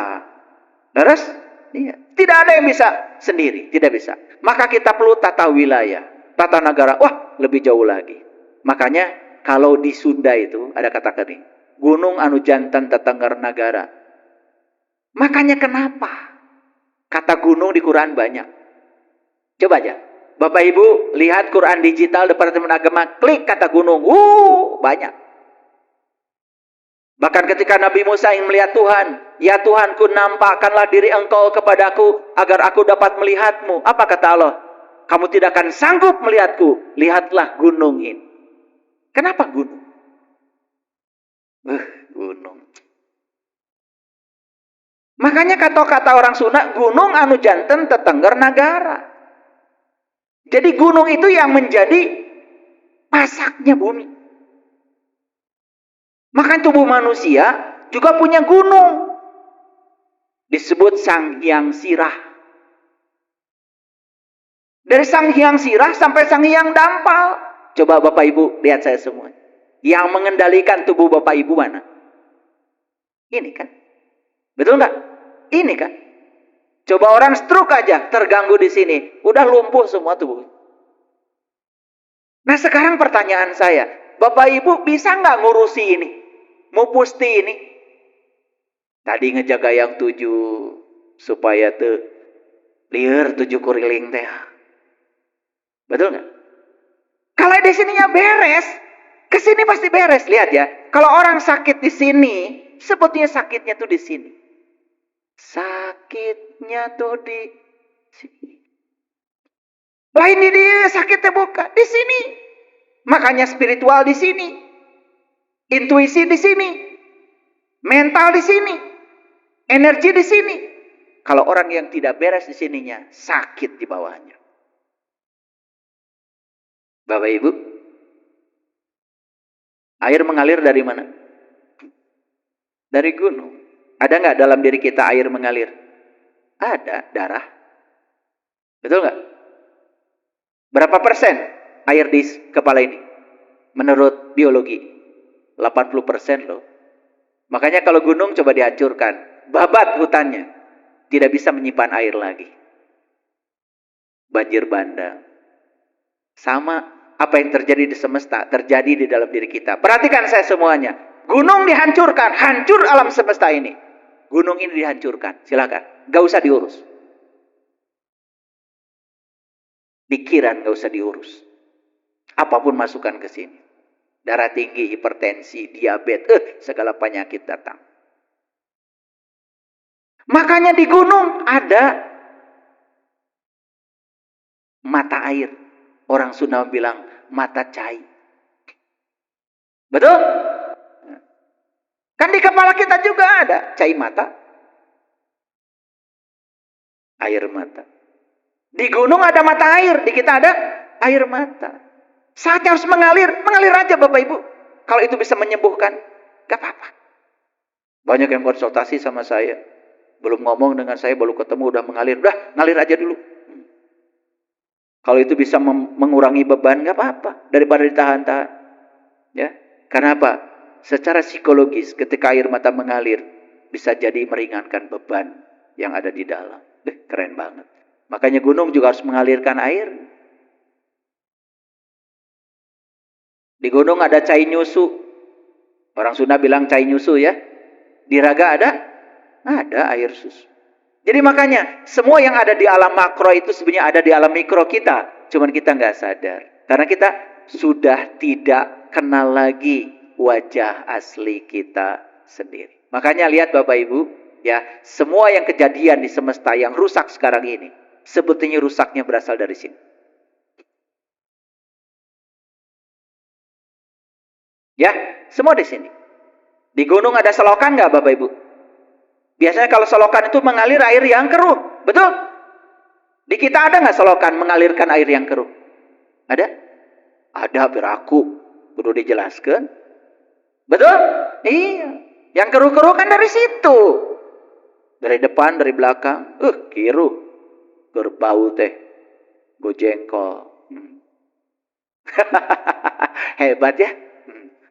Laras? Iya. Tidak ada yang bisa sendiri, tidak bisa. Maka kita perlu tata wilayah, tata negara. Wah, lebih jauh lagi. Makanya kalau di Sunda itu ada kata-kata ini, gunung anu jantan tetengger nagara. Makanya kenapa kata gunung di Quran banyak? Coba aja. Bapak Ibu lihat Quran digital Departemen Agama, klik kata gunung. Banyak. Bahkan ketika Nabi Musa ingin melihat Tuhan, ya Tuhanku, nampakkanlah diri engkau kepadaku agar aku dapat melihatmu. Apa kata Allah? Kamu tidak akan sanggup melihatku. Lihatlah gunung ini. Kenapa gunung? Gunung. Makanya kata-kata orang Sunda, gunung anu janten tetengger nagara. Jadi gunung itu yang menjadi pasaknya bumi. Maka tubuh manusia juga punya gunung. Disebut Sang Hyang Sirah. Dari Sang Hyang Sirah sampai Sang Hyang Dampal. Coba Bapak Ibu lihat saya semua. Yang mengendalikan tubuh Bapak Ibu mana? Ini kan. Betul nggak? Ini kan. Coba orang stroke aja terganggu di sini. Udah lumpuh semua tubuh. Nah sekarang pertanyaan saya. Bapak Ibu bisa nggak ngurusi ini? Mupusti ini? Tadi ngejaga yang 7. Supaya tuh liar 7 kuriling teh. Betul nggak? Kalau di sininya beres, ke sini pasti beres. Lihat ya, kalau orang sakit di sini, sebetulnya sakitnya tuh di sini. Sakitnya tuh di sini. Lah ini dia sakitnya bukan di sini. Makanya spiritual di sini. Intuisi di sini. Mental di sini. Energi di sini. Kalau orang yang tidak beres di sininya, sakit di bawahnya. Bapak Ibu, air mengalir dari mana? Dari gunung. Ada nggak dalam diri kita air mengalir? Ada, darah. Betul nggak? Berapa persen air di kepala ini? Menurut biologi, 80% loh. Makanya kalau gunung coba dihancurkan, babat hutannya, tidak bisa menyimpan air lagi. Banjir bandang. Sama apa yang terjadi di semesta, terjadi di dalam diri kita. Perhatikan saya semuanya. Gunung dihancurkan, hancur alam semesta ini. Gunung ini dihancurkan, silakan. Gak usah diurus. Pikiran gak usah diurus. Apapun masukan ke sini. Darah tinggi, hipertensi, diabetes, segala penyakit datang. Makanya di gunung ada mata air. Orang Sunda bilang mata cai. Betul? Kan di kepala kita juga ada cai mata. Air mata. Di gunung ada mata air, di kita ada air mata. Saatnya harus mengalir, mengalir aja Bapak Ibu. Kalau itu bisa menyembuhkan, gak apa-apa. Banyak yang konsultasi sama saya. Belum ngomong dengan saya, baru ketemu udah mengalir. Udah, ngalir aja dulu. Kalau itu bisa mengurangi beban, gak apa-apa. Daripada ditahan-tahan. Ya, karena apa? Secara psikologis, ketika air mata mengalir, bisa jadi meringankan beban yang ada di dalam. Keren banget. Makanya gunung juga harus mengalirkan air. Di gunung ada cai nyusu. Orang Sunda bilang cai nyusu ya. Di raga ada? Ada air susu. Jadi makanya semua yang ada di alam makro itu sebenarnya ada di alam mikro kita. Cuman kita nggak sadar. Karena kita sudah tidak kenal lagi wajah asli kita sendiri. Makanya lihat Bapak Ibu, ya, semua yang kejadian di semesta yang rusak sekarang ini, sebetulnya rusaknya berasal dari sini. Ya, semua di sini. Di gunung ada selokan nggak Bapak Ibu? Biasanya kalau selokan itu mengalir air yang keruh, betul? Di kita ada nggak selokan mengalirkan air yang keruh? Ada? Ada, beraku. Perlu dijelaskan. Betul? Iya. Yang keruh-keruh kan dari situ. Dari depan, dari belakang. Kiruh. Berbau teh. Gojengkol. Hebat ya.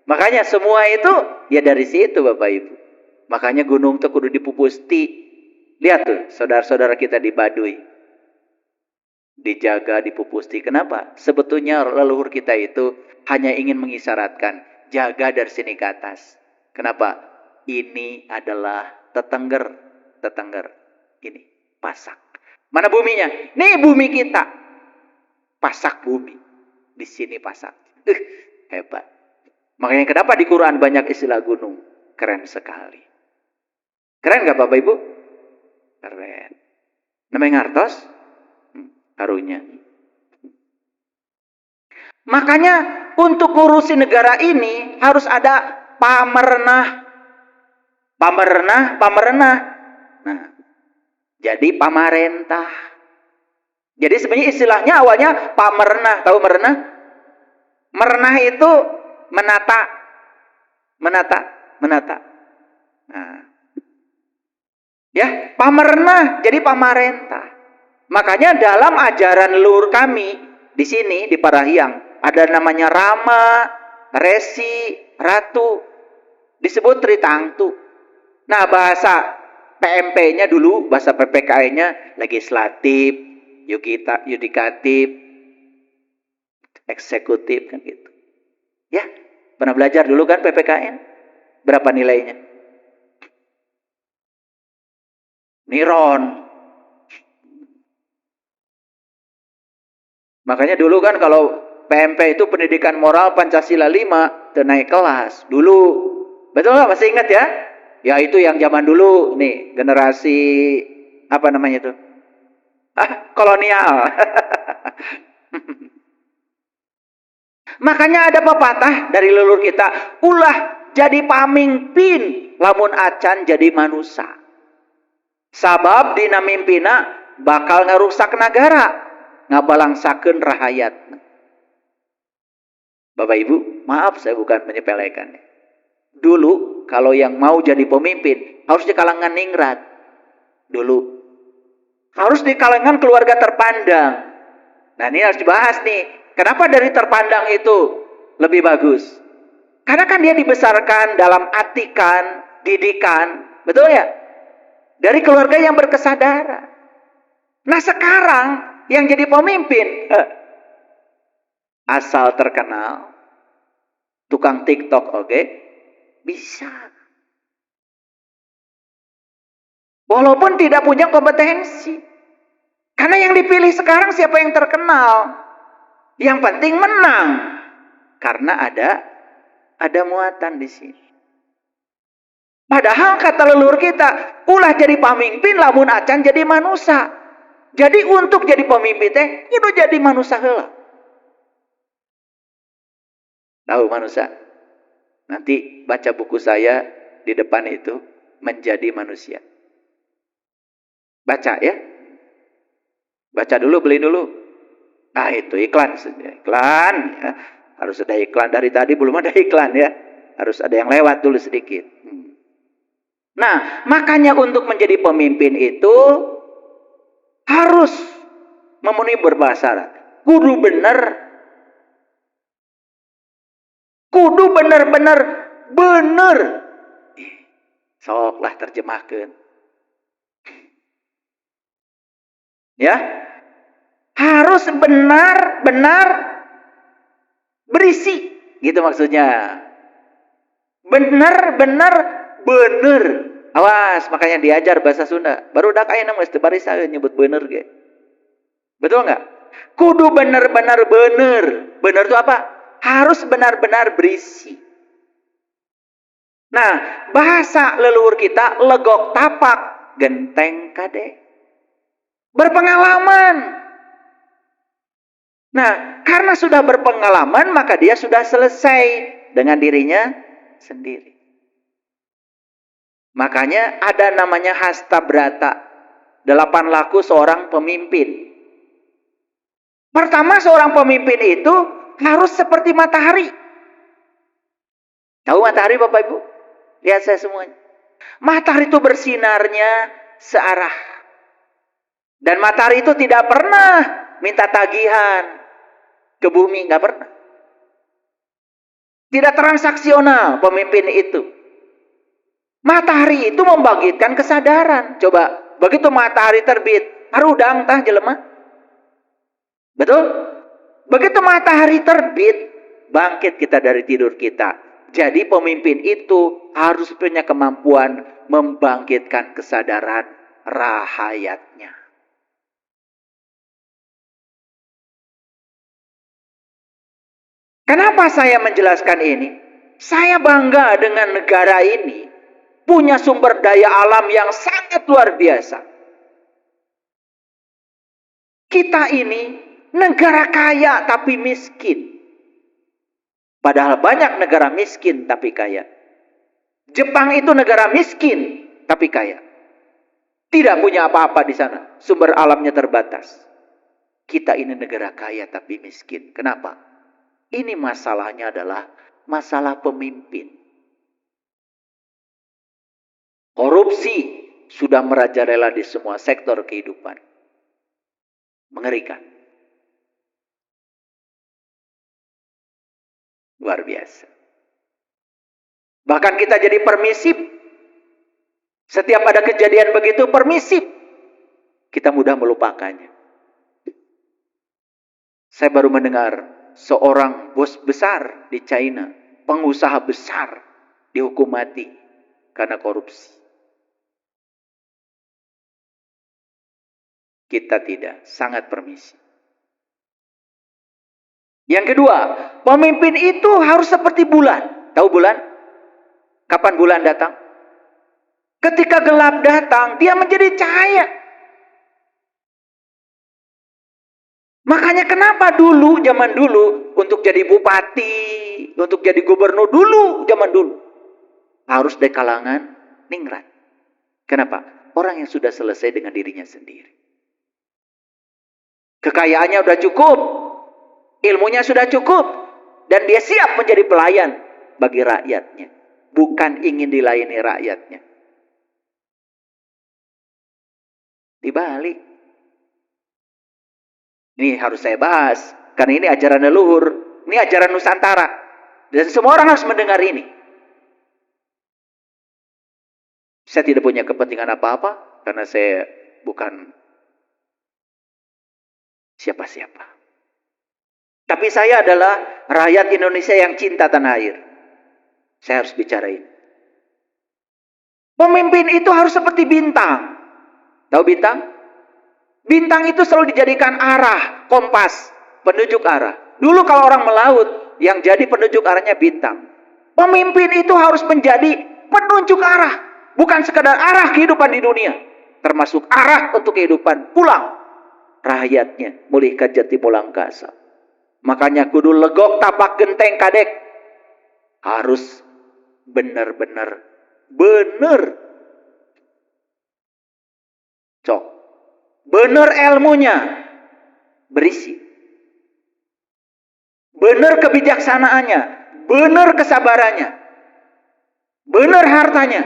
Makanya semua itu ya dari situ Bapak Ibu. Makanya gunung itu kudu dipupusti. Lihat tuh saudara-saudara kita di Baduy. Dijaga, dipupusti. Kenapa? Sebetulnya leluhur kita itu hanya ingin mengisyaratkan. Jaga dari sini ke atas. Kenapa? Ini adalah tetengger. Tetengger. Ini. Pasak. Mana buminya? Nih bumi kita. Pasak bumi. Di sini pasak. Hebat. Makanya kenapa di Quran banyak istilah gunung? Keren sekali. Keren gak Bapak Ibu? Keren. Namanya ngartos? Harunya. Makanya untuk ngurusin negara ini harus ada pamerentah. Pamerentah. Nah, jadi pamarentah. Jadi sebenarnya istilahnya awalnya pamerentah. Tahu merenah? Merenah itu menata. Nah. Ya, pamerentah jadi pamarentah. Makanya dalam ajaran leluhur kami di sini di Parahiang ada namanya Rama, Resi, Ratu, disebut Tritangtu. Nah, bahasa PMP-nya dulu, bahasa PPKI-nya legislatif, yudikatif, eksekutif kan gitu. Ya, pernah belajar dulu kan PPKN? Berapa nilainya? Niron. Makanya dulu kan kalau PMP itu pendidikan moral Pancasila 5 dan naik kelas dulu. Betul nggak? Masih ingat ya? Ya itu yang zaman dulu nih, generasi apa namanya itu? Kolonial. Makanya ada pepatah dari leluhur kita, ulah jadi pamimpin lamun acan jadi manusia. Sabab dina mimpina bakal ngarusak negara, ngabalangsakeun rahayat. Bapak Ibu, maaf saya bukan menyepelekan. Dulu kalau yang mau jadi pemimpin harus di kalangan ningrat. Dulu harus di kalangan keluarga terpandang. Nah ini harus dibahas nih. Kenapa dari terpandang itu lebih bagus? Karena kan dia dibesarkan dalam atikan, didikan, betul ya? Dari keluarga yang berkesadaran. Nah sekarang yang jadi pemimpin, asal terkenal, tukang TikTok oke, bisa. Walaupun tidak punya kompetensi. Karena yang dipilih sekarang siapa yang terkenal? Yang penting menang. Karena ada muatan di sini. Padahal kata leluhur kita, ulah jadi pamimpin lamun acan jadi manusia. Jadi untuk jadi pemimpin teh kudu jadi manusia heula. Tahu manusia? Nanti baca buku saya di depan itu, menjadi manusia. Baca ya. Baca dulu, beli dulu. Nah itu iklan. Iklan ya. Harus ada iklan. Dari tadi belum ada iklan ya. Harus ada yang lewat dulu sedikit. Nah makanya untuk menjadi pemimpin itu harus memenuhi beberapa syarat. Kudu bener. Kudu bener-bener bener. Soklah terjemahkan. Ya. Harus benar-benar berisi. Gitu maksudnya. Benar-benar bener. Awas, makanya diajar bahasa Sunda. Baru dak aya mesti barisa nyebut bener ge. Betul nggak? Kudu benar-benar bener. Bener itu apa? Harus benar-benar berisi. Nah, bahasa leluhur kita legok tapak, genteng kade. Berpengalaman. Nah, karena sudah berpengalaman, maka dia sudah selesai dengan dirinya sendiri. Makanya ada namanya hasta brata. 8 laku seorang pemimpin. Pertama, seorang pemimpin itu harus seperti matahari. Tahu matahari Bapak Ibu? Lihat saya semuanya. Matahari itu bersinarnya searah. Dan matahari itu tidak pernah minta tagihan ke bumi, nggak pernah. Tidak transaksional pemimpin itu. Matahari itu membangkitkan kesadaran. Coba, begitu matahari terbit, harudang tah jelema. Betul? Begitu matahari terbit, bangkit kita dari tidur kita. Jadi pemimpin itu harus punya kemampuan membangkitkan kesadaran rahayatnya. Kenapa saya menjelaskan ini? Saya bangga dengan negara ini. Punya sumber daya alam yang sangat luar biasa. Kita ini negara kaya tapi miskin. Padahal banyak negara miskin tapi kaya. Jepang itu negara miskin tapi kaya. Tidak punya apa-apa di sana. Sumber alamnya terbatas. Kita ini negara kaya tapi miskin. Kenapa? Ini masalahnya adalah masalah pemimpin. Korupsi sudah merajalela di semua sektor kehidupan. Mengerikan. Luar biasa. Bahkan kita jadi permisif. Setiap ada kejadian begitu permisif. Kita mudah melupakannya. Saya baru mendengar seorang bos besar di China, pengusaha besar, dihukum mati karena korupsi. Kita tidak, sangat permisif. Yang kedua, pemimpin itu harus seperti bulan. Tahu bulan? Kapan bulan datang? Ketika gelap datang, dia menjadi cahaya. Makanya kenapa dulu, zaman dulu, untuk jadi bupati, untuk jadi gubernur dulu, zaman dulu, harus dari kalangan ningrat. Kenapa? Orang yang sudah selesai dengan dirinya sendiri. Kekayaannya sudah cukup, ilmunya sudah cukup, dan dia siap menjadi pelayan bagi rakyatnya. Bukan ingin dilayani rakyatnya. Dibalik. Ini harus saya bahas, karena ini ajaran leluhur, ini ajaran Nusantara. Dan semua orang harus mendengar ini. Saya tidak punya kepentingan apa-apa, karena saya bukan siapa-siapa. Tapi saya adalah rakyat Indonesia yang cinta tanah air. Saya harus bicara ini. Pemimpin itu harus seperti bintang. Tahu bintang? Bintang itu selalu dijadikan arah, kompas, penunjuk arah. Dulu kalau orang melaut, yang jadi penunjuk arahnya bintang. Pemimpin itu harus menjadi penunjuk arah. Bukan sekadar arah kehidupan di dunia. Termasuk arah untuk kehidupan pulang. Rakyatnya mulihkan jati mulang kasa. Makanya kudu legok tapak genteng kadek. Harus benar-benar benar. Cok. Benar ilmunya. Berisi. Benar kebijaksanaannya. Benar kesabarannya. Benar hartanya.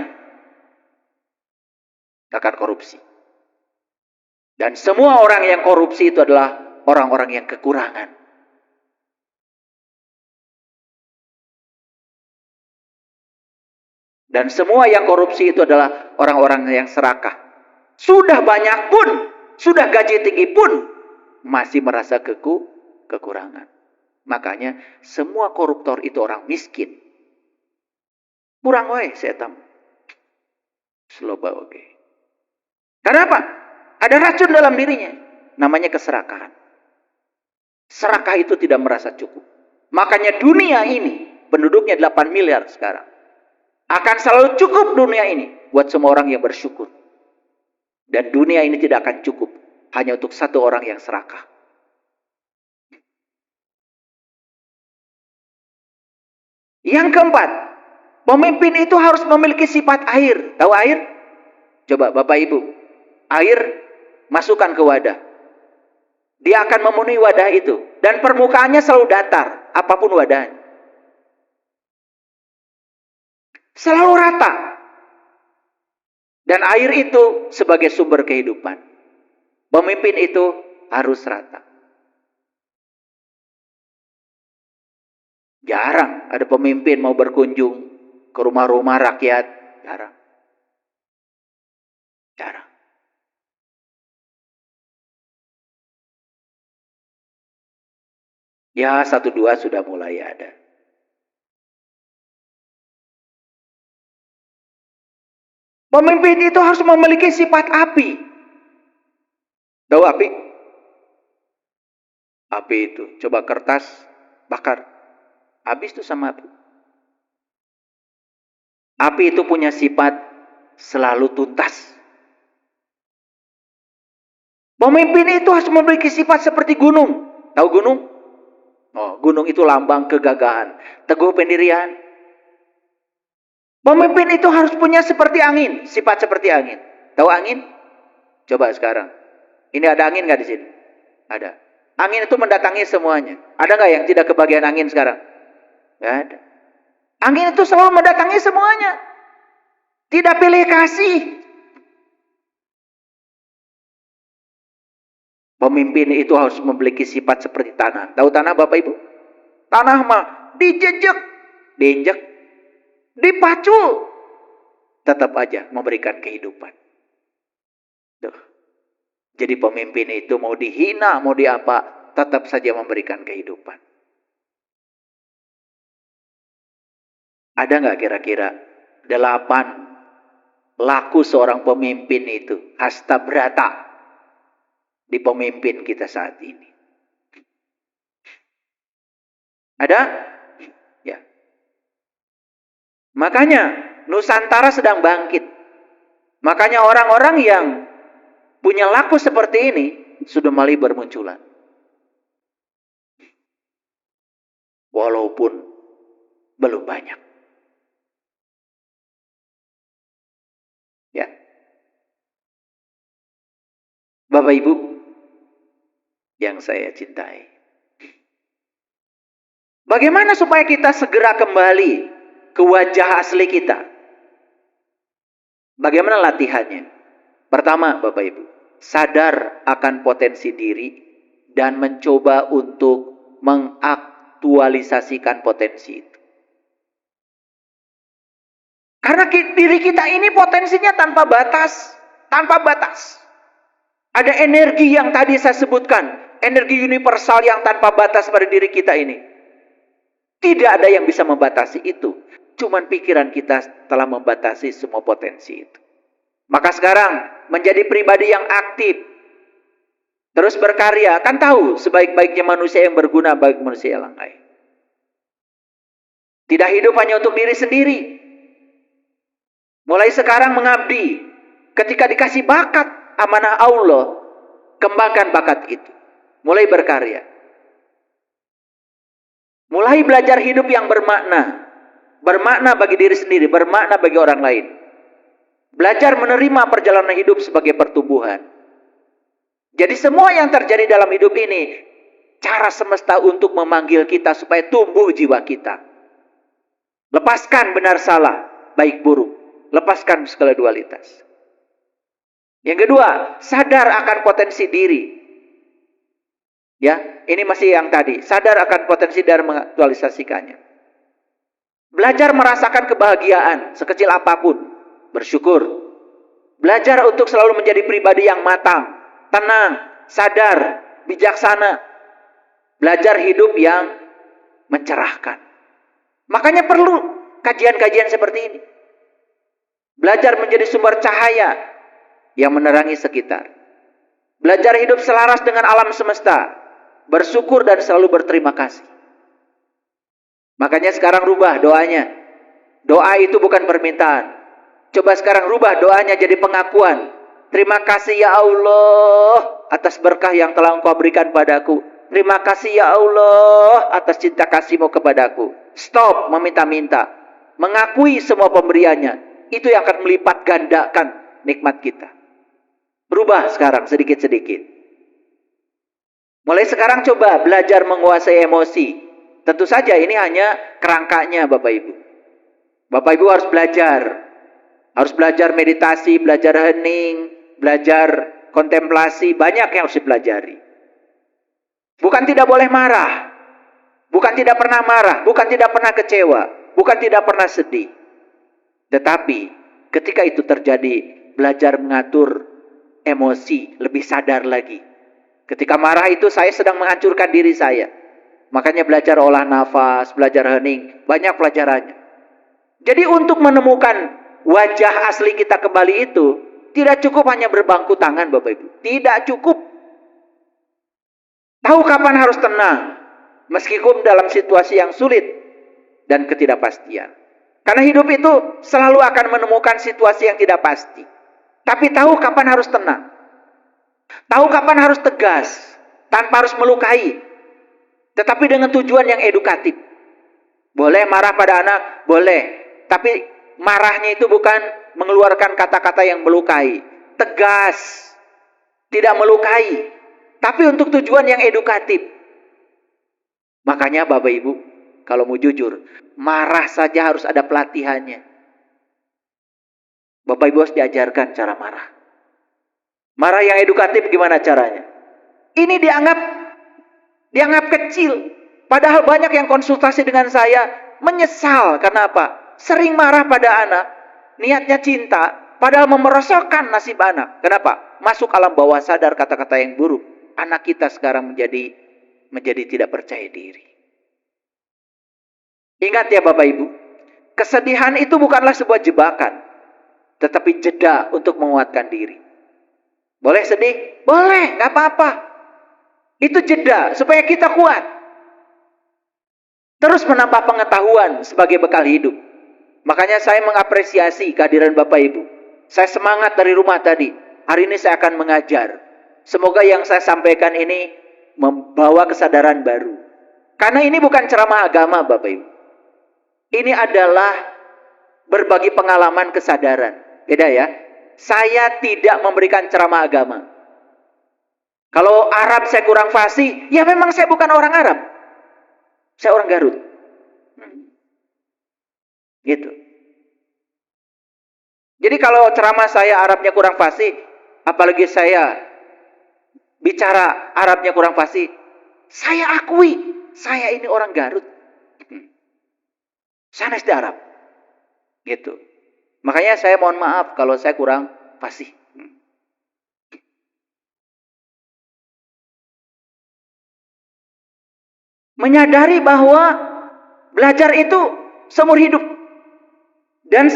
Akan korupsi. Dan semua orang yang korupsi itu adalah orang-orang yang kekurangan. Dan semua yang korupsi itu adalah orang-orang yang serakah. Sudah banyak pun, sudah gaji tinggi pun, masih merasa kekurangan. Makanya semua koruptor itu orang miskin. Kurang wae setam. Sloba oke. Karena apa? Ada racun dalam dirinya. Namanya keserakahan. Serakah itu tidak merasa cukup. Makanya dunia ini, penduduknya 8 miliar sekarang. Akan selalu cukup dunia ini buat semua orang yang bersyukur. Dan dunia ini tidak akan cukup hanya untuk satu orang yang serakah. Yang keempat, pemimpin itu harus memiliki sifat air. Tahu air? Coba Bapak Ibu, air masukkan ke wadah. Dia akan memenuhi wadah itu. Dan permukaannya selalu datar, apapun wadahnya. Selalu rata. Dan air itu sebagai sumber kehidupan. Pemimpin itu harus rata. Jarang ada pemimpin mau berkunjung ke rumah-rumah rakyat. Jarang. Jarang. Ya, 1-2 sudah mulai ada. Pemimpin itu harus memiliki sifat api. Tahu api? Api itu, coba kertas, bakar. Habis itu sama api. Api itu punya sifat selalu tuntas. Pemimpin itu harus memiliki sifat seperti gunung. Tahu gunung? Oh, gunung itu lambang kegagahan. Teguh pendirian. Pemimpin itu harus punya seperti angin. Sifat seperti angin. Tahu angin? Coba sekarang. Ini ada angin nggak di sini? Ada. Angin itu mendatangi semuanya. Ada nggak yang tidak kebagian angin sekarang? Nggak ada. Angin itu selalu mendatangi semuanya. Tidak pilih kasih. Pemimpin itu harus memiliki sifat seperti tanah. Tahu tanah Bapak Ibu? Tanah mah dijejek, diinjek, dipacul. Tetap aja memberikan kehidupan. Tuh. Jadi pemimpin itu mau dihina, mau diapa, tetap saja memberikan kehidupan. Ada nggak kira-kira 8 laku seorang pemimpin itu hasta berata di pemimpin kita saat ini? Ada? Ya. Makanya Nusantara sedang bangkit. Makanya orang-orang yang punya laku seperti ini sudah mulai bermunculan. Walaupun belum banyak. Ya. Bapak Ibu yang saya cintai. Bagaimana supaya kita segera kembali ke wajah asli kita? Bagaimana latihannya? Pertama, Bapak Ibu, sadar akan potensi diri dan mencoba untuk mengaktualisasikan potensi itu. Karena diri kita ini potensinya tanpa batas, tanpa batas. Ada energi yang tadi saya sebutkan, energi universal yang tanpa batas pada diri kita ini. Tidak ada yang bisa membatasi itu. Cuman pikiran kita telah membatasi semua potensi itu. Maka sekarang menjadi pribadi yang aktif. Terus berkarya. Kan tahu sebaik-baiknya manusia yang berguna bagi manusia yang lain. Tidak hidup hanya untuk diri sendiri. Mulai sekarang mengabdi. Ketika dikasih bakat amanah Allah, kembangkan bakat itu. Mulai berkarya. Mulai belajar hidup yang bermakna. Bermakna bagi diri sendiri, bermakna bagi orang lain. Belajar menerima perjalanan hidup sebagai pertumbuhan. Jadi semua yang terjadi dalam hidup ini, cara semesta untuk memanggil kita supaya tumbuh jiwa kita. Lepaskan benar salah, baik buruk. Lepaskan segala dualitas. Yang kedua, sadar akan potensi diri. Ya, ini masih yang tadi. Sadar akan potensi dan mengaktualisasikannya. Belajar merasakan kebahagiaan sekecil apapun. Bersyukur. Belajar untuk selalu menjadi pribadi yang matang, tenang, sadar, bijaksana. Belajar hidup yang mencerahkan. Makanya perlu kajian-kajian seperti ini. Belajar menjadi sumber cahaya yang menerangi sekitar. Belajar hidup selaras dengan alam semesta. Bersyukur dan selalu berterima kasih. Makanya sekarang rubah doanya. Doa itu bukan permintaan. Coba sekarang rubah doanya jadi pengakuan. Terima kasih ya Allah atas berkah yang telah Engkau berikan padaku. Terima kasih ya Allah atas cinta kasih-Mu kepadaku. Stop meminta-minta. Mengakui semua pemberiannya. Itu yang akan melipat gandakan nikmat kita. Rubah sekarang sedikit-sedikit. Mulai sekarang coba belajar menguasai emosi. Tentu saja ini hanya kerangkanya Bapak Ibu. Bapak Ibu harus belajar. Harus belajar meditasi, belajar hening, belajar kontemplasi. Banyak yang harus dipelajari. Bukan tidak boleh marah. Bukan tidak pernah marah. Bukan tidak pernah kecewa. Bukan tidak pernah sedih. Tetapi ketika itu terjadi, belajar mengatur emosi, lebih sadar lagi. Ketika marah itu saya sedang menghancurkan diri saya. Makanya belajar olah nafas, belajar hening, banyak pelajarannya. Jadi untuk menemukan wajah asli kita kembali itu, tidak cukup hanya berbangku tangan Bapak Ibu. Tidak cukup. Tahu kapan harus tenang, meskipun dalam situasi yang sulit dan ketidakpastian. Karena hidup itu selalu akan menemukan situasi yang tidak pasti. Tapi tahu kapan harus tenang. Tahu kapan harus tegas, tanpa harus melukai. Tetapi dengan tujuan yang edukatif. Boleh marah pada anak? Boleh. Tapi marahnya itu bukan mengeluarkan kata-kata yang melukai. Tegas. Tidak melukai. Tapi untuk tujuan yang edukatif. Makanya Bapak Ibu, kalau mau jujur, marah saja harus ada pelatihannya. Bapak Ibu harus diajarkan cara marah. Marah yang edukatif gimana caranya? Ini dianggap kecil. Padahal banyak yang konsultasi dengan saya menyesal. Karena apa? Sering marah pada anak. Niatnya cinta. Padahal memerosotkan nasib anak. Kenapa? Masuk alam bawah sadar kata-kata yang buruk. Anak kita sekarang menjadi tidak percaya diri. Ingat ya Bapak Ibu. Kesedihan itu bukanlah sebuah jebakan. Tetapi jeda untuk menguatkan diri. Boleh sedih? Boleh, gak apa-apa. Itu jeda supaya kita kuat. Terus menambah pengetahuan sebagai bekal hidup. Makanya saya mengapresiasi kehadiran Bapak Ibu. Saya semangat dari rumah tadi. Hari ini saya akan mengajar. Semoga yang saya sampaikan ini membawa kesadaran baru. Karena ini bukan ceramah agama Bapak Ibu. Ini adalah berbagi pengalaman kesadaran. Beda ya. Saya tidak memberikan ceramah agama. Kalau Arab saya kurang fasih, ya memang saya bukan orang Arab. Saya orang Garut. Gitu. Jadi kalau ceramah saya Arabnya kurang fasih, apalagi saya bicara Arabnya kurang fasih, saya akui, saya ini orang Garut. Saya SD Arab. Gitu. Makanya saya mohon maaf kalau saya kurang fasih. Menyadari bahwa belajar itu seumur hidup. Dan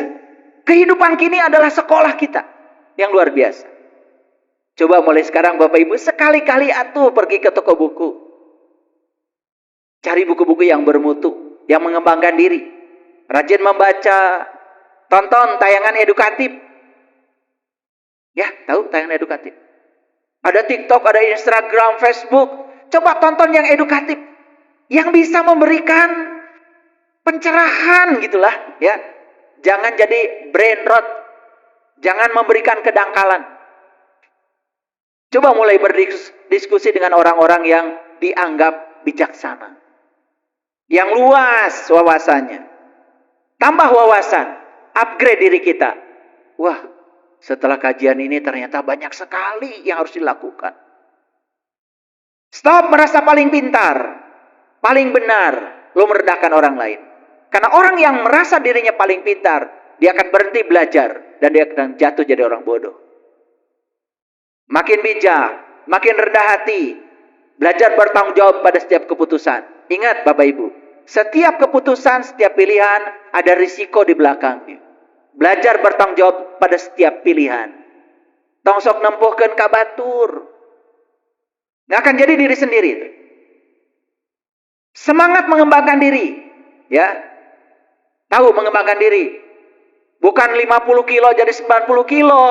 kehidupan kini adalah sekolah kita yang luar biasa. Coba mulai sekarang Bapak Ibu sekali-kali atuh pergi ke toko buku. Cari buku-buku yang bermutu, yang mengembangkan diri. Rajin membaca, tonton tayangan edukatif. Ya, tahu tayangan edukatif. Ada TikTok, ada Instagram, Facebook. Coba tonton yang edukatif. Yang bisa memberikan pencerahan gitulah, ya. Jangan jadi brain rot. Jangan memberikan kedangkalan. Coba mulai berdiskusi dengan orang-orang yang dianggap bijaksana. Yang luas wawasannya. Tambah wawasan, upgrade diri kita. Wah, setelah kajian ini ternyata banyak sekali yang harus dilakukan. Stop merasa paling pintar, paling benar, lo merendahkan orang lain. Karena orang yang merasa dirinya paling pintar, dia akan berhenti belajar dan dia akan jatuh jadi orang bodoh. Makin bijak, makin rendah hati, belajar bertanggung jawab pada setiap keputusan. Ingat Bapak Ibu, setiap keputusan, setiap pilihan ada risiko di belakangnya. Belajar bertanggung jawab pada setiap pilihan. Tongsok nempuhkeun ka batur. Nggak akan jadi diri sendiri. Semangat mengembangkan diri. Ya. Tahu mengembangkan diri. Bukan 50 kilo jadi 90 kilo.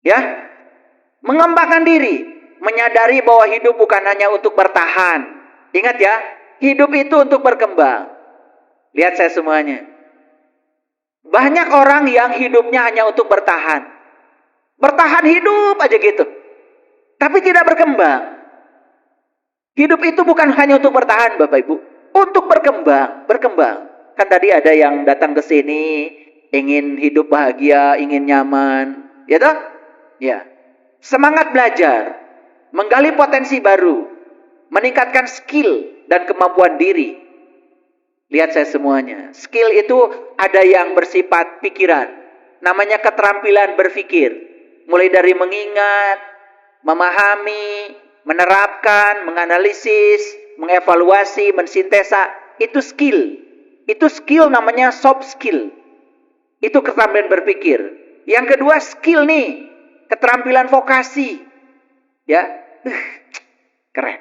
Ya. Mengembangkan diri. Menyadari bahwa hidup bukan hanya untuk bertahan. Ingat ya, hidup itu untuk berkembang. Lihat saya semuanya. Banyak orang yang hidupnya hanya untuk bertahan. Bertahan hidup aja gitu. Tapi tidak berkembang. Hidup itu bukan hanya untuk bertahan Bapak Ibu. Untuk berkembang. Berkembang. Kan tadi ada yang datang ke sini. Ingin hidup bahagia. Ingin nyaman. Ya toh? Ya. Semangat belajar. Menggali potensi baru, meningkatkan skill dan kemampuan diri. Lihat saya semuanya. Skill itu ada yang bersifat pikiran. Namanya keterampilan berpikir. Mulai dari mengingat, memahami, menerapkan, menganalisis, mengevaluasi, mensintesa. Itu skill. Itu skill namanya soft skill. Itu keterampilan berpikir. Yang kedua skill nih, keterampilan vokasi. Ya. Keren.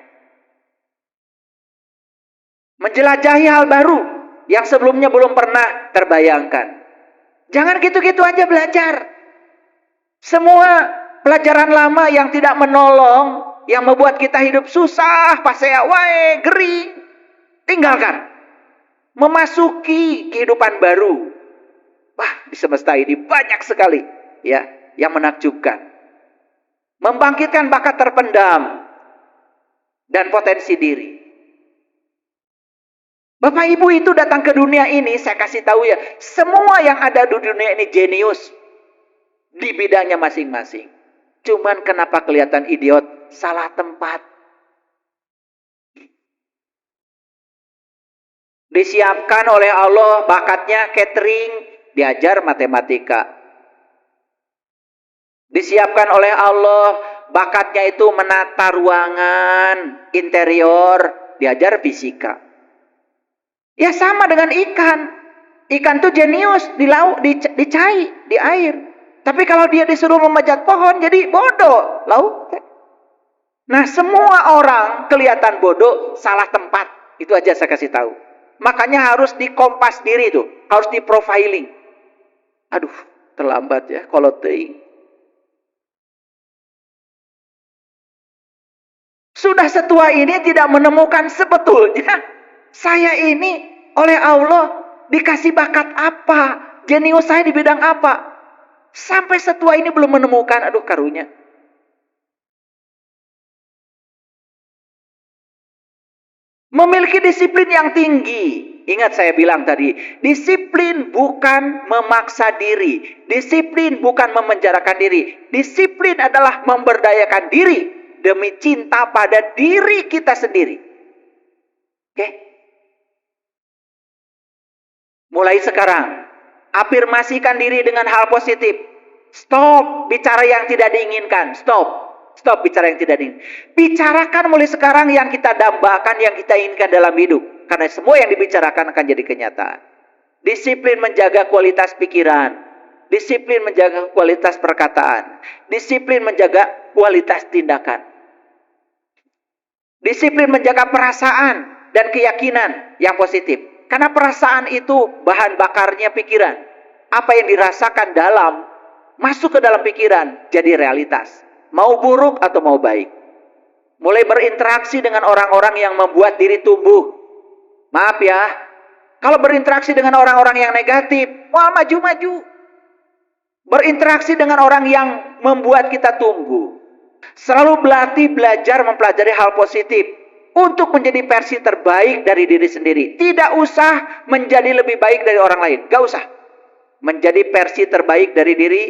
Menjelajahi hal baru yang sebelumnya belum pernah terbayangkan. Jangan gitu-gitu aja belajar. Semua pelajaran lama yang tidak menolong, yang membuat kita hidup susah, pasea wae, gering, tinggalkan. Memasuki kehidupan baru. Wah, di semesta ini banyak sekali ya yang menakjubkan. Membangkitkan bakat terpendam dan potensi diri. Bapak Ibu itu datang ke dunia ini, saya kasih tahu ya, semua yang ada di dunia ini jenius di bidangnya masing-masing. Cuman kenapa kelihatan idiot? Salah tempat. Disiapkan oleh Allah bakatnya catering, diajar matematika. Disiapkan oleh Allah bakatnya itu menata ruangan interior, diajar fisika. Ya sama dengan ikan. Ikan tuh jenius di laut, dicai, di air. Tapi kalau dia disuruh memanjat pohon jadi bodoh laut. Nah, semua orang kelihatan bodoh, salah tempat. Itu aja saya kasih tahu. Makanya harus dikompas diri tuh, harus di-profiling. Aduh, terlambat ya kalau teing. Sudah setua ini tidak menemukan sebetulnya saya ini oleh Allah dikasih bakat apa, jenius saya di bidang apa. Sampai setua ini belum menemukan, aduh karunya. Memiliki disiplin yang tinggi. Ingat saya bilang tadi, disiplin bukan memaksa diri. Disiplin bukan memenjarakan diri. Disiplin adalah memberdayakan diri demi cinta pada diri kita sendiri. Oke? Mulai sekarang, afirmasikan diri dengan hal positif. Stop bicara yang tidak diinginkan. Stop bicara yang tidak diinginkan. Bicarakan mulai sekarang yang kita dambakan, yang kita inginkan dalam hidup. Karena semua yang dibicarakan akan jadi kenyataan. Disiplin menjaga kualitas pikiran. Disiplin menjaga kualitas perkataan. Disiplin menjaga kualitas tindakan. Disiplin menjaga perasaan dan keyakinan yang positif. Karena perasaan itu bahan bakarnya pikiran. Apa yang dirasakan dalam, masuk ke dalam pikiran, jadi realitas. Mau buruk atau mau baik. Mulai berinteraksi dengan orang-orang yang membuat diri tumbuh. Maaf ya, kalau berinteraksi dengan orang-orang yang negatif, wah maju-maju. Berinteraksi dengan orang yang membuat kita tumbuh. Selalu belajar mempelajari hal positif untuk menjadi versi terbaik dari diri sendiri. Tidak usah menjadi lebih baik dari orang lain, gak usah. Menjadi versi terbaik dari diri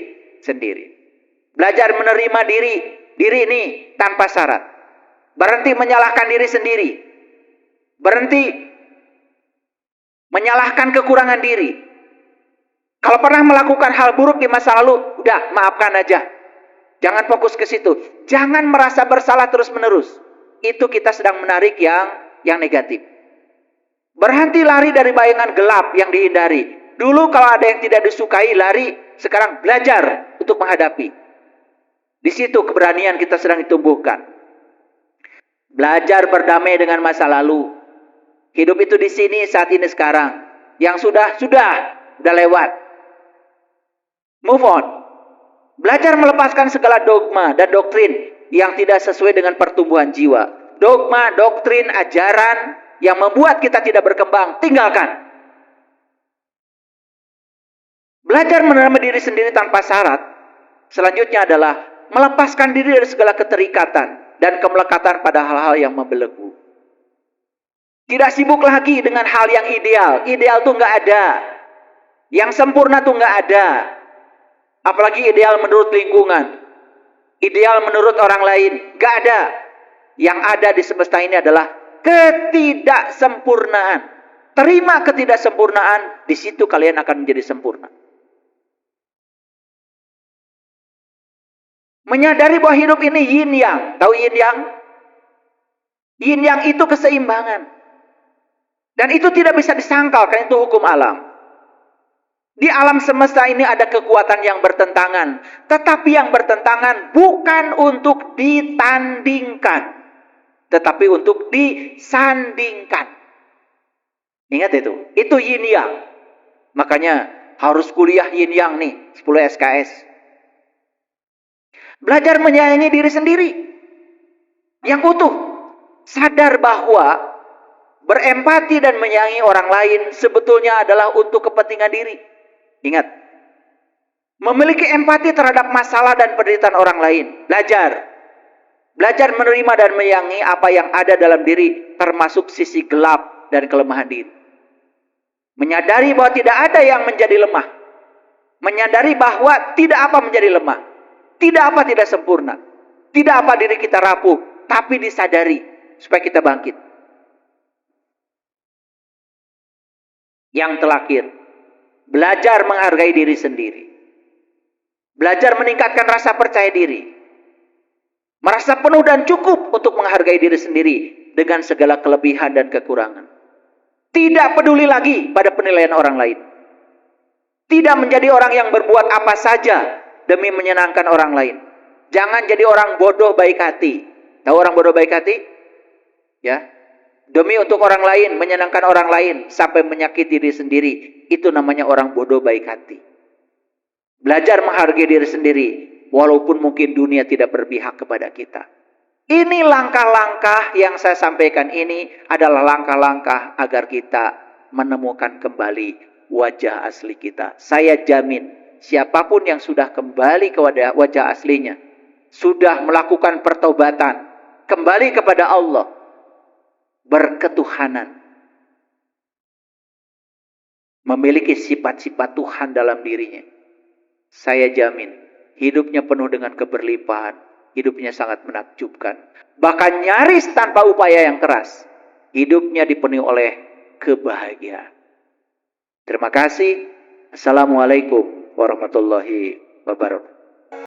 sendiri. Belajar menerima diri ini tanpa syarat. Berhenti menyalahkan diri sendiri. Berhenti menyalahkan kekurangan diri. Kalau pernah melakukan hal buruk di masa lalu, udah maafkan aja. Jangan fokus ke situ. Jangan merasa bersalah terus-menerus. Itu kita sedang menarik yang negatif. Berhenti lari dari bayangan gelap yang dihindari. Dulu kalau ada yang tidak disukai, lari. Sekarang belajar untuk menghadapi. Di situ keberanian kita sedang ditumbuhkan. Belajar berdamai dengan masa lalu. Hidup itu di sini saat ini sekarang. Yang sudah lewat. Move on. Belajar melepaskan segala dogma dan doktrin yang tidak sesuai dengan pertumbuhan jiwa. Dogma, doktrin, ajaran yang membuat kita tidak berkembang, tinggalkan. Belajar menerima diri sendiri tanpa syarat. Selanjutnya adalah melepaskan diri dari segala keterikatan dan kemelekatan pada hal-hal yang membelenggu. Tidak sibuk lagi dengan hal yang ideal. Ideal tuh nggak ada. Yang sempurna tuh nggak ada. Apalagi ideal menurut lingkungan. Ideal menurut orang lain. Nggak ada. Yang ada di semesta ini adalah ketidaksempurnaan. Terima ketidaksempurnaan. Di situ kalian akan menjadi sempurna. Menyadari bahwa hidup ini yin yang. Tahu yin yang? Yin yang itu keseimbangan. Dan itu tidak bisa disangkal, karena itu hukum alam. Di alam semesta ini ada kekuatan yang bertentangan. Tetapi yang bertentangan bukan untuk ditandingkan. Tetapi untuk disandingkan. Ingat itu. Itu yin yang. Makanya harus kuliah yin yang nih. 10 SKS. Belajar menyayangi diri sendiri. Yang utuh. Sadar bahwa berempati dan menyayangi orang lain sebetulnya adalah untuk kepentingan diri. Ingat, memiliki empati terhadap masalah dan penderitaan orang lain. Belajar menerima dan menyayangi apa yang ada dalam diri, termasuk sisi gelap dan kelemahan diri. Menyadari bahwa tidak ada yang menjadi lemah. Menyadari bahwa tidak apa menjadi lemah. Tidak apa tidak sempurna. Tidak apa diri kita rapuh. Tapi disadari supaya kita bangkit. Yang terakhir, belajar menghargai diri sendiri. Belajar meningkatkan rasa percaya diri. Merasa penuh dan cukup untuk menghargai diri sendiri dengan segala kelebihan dan kekurangan. Tidak peduli lagi pada penilaian orang lain. Tidak menjadi orang yang berbuat apa saja demi menyenangkan orang lain. Jangan jadi orang bodoh baik hati. Tahu orang bodoh baik hati? Ya. Demi untuk orang lain, menyenangkan orang lain sampai menyakiti diri sendiri, itu namanya orang bodoh baik hati. Belajar menghargai diri sendiri, walaupun mungkin dunia tidak berpihak kepada kita. Ini langkah-langkah yang saya sampaikan ini adalah langkah-langkah agar kita menemukan kembali wajah asli kita. Saya jamin, siapapun yang sudah kembali ke wajah aslinya, sudah melakukan pertobatan, kembali kepada Allah, berketuhanan, memiliki sifat-sifat Tuhan dalam dirinya, saya jamin hidupnya penuh dengan keberlimpahan, hidupnya sangat menakjubkan, bahkan nyaris tanpa upaya yang keras, hidupnya dipenuhi oleh kebahagiaan. Terima kasih. Assalamualaikum warahmatullahi wabarakatuh.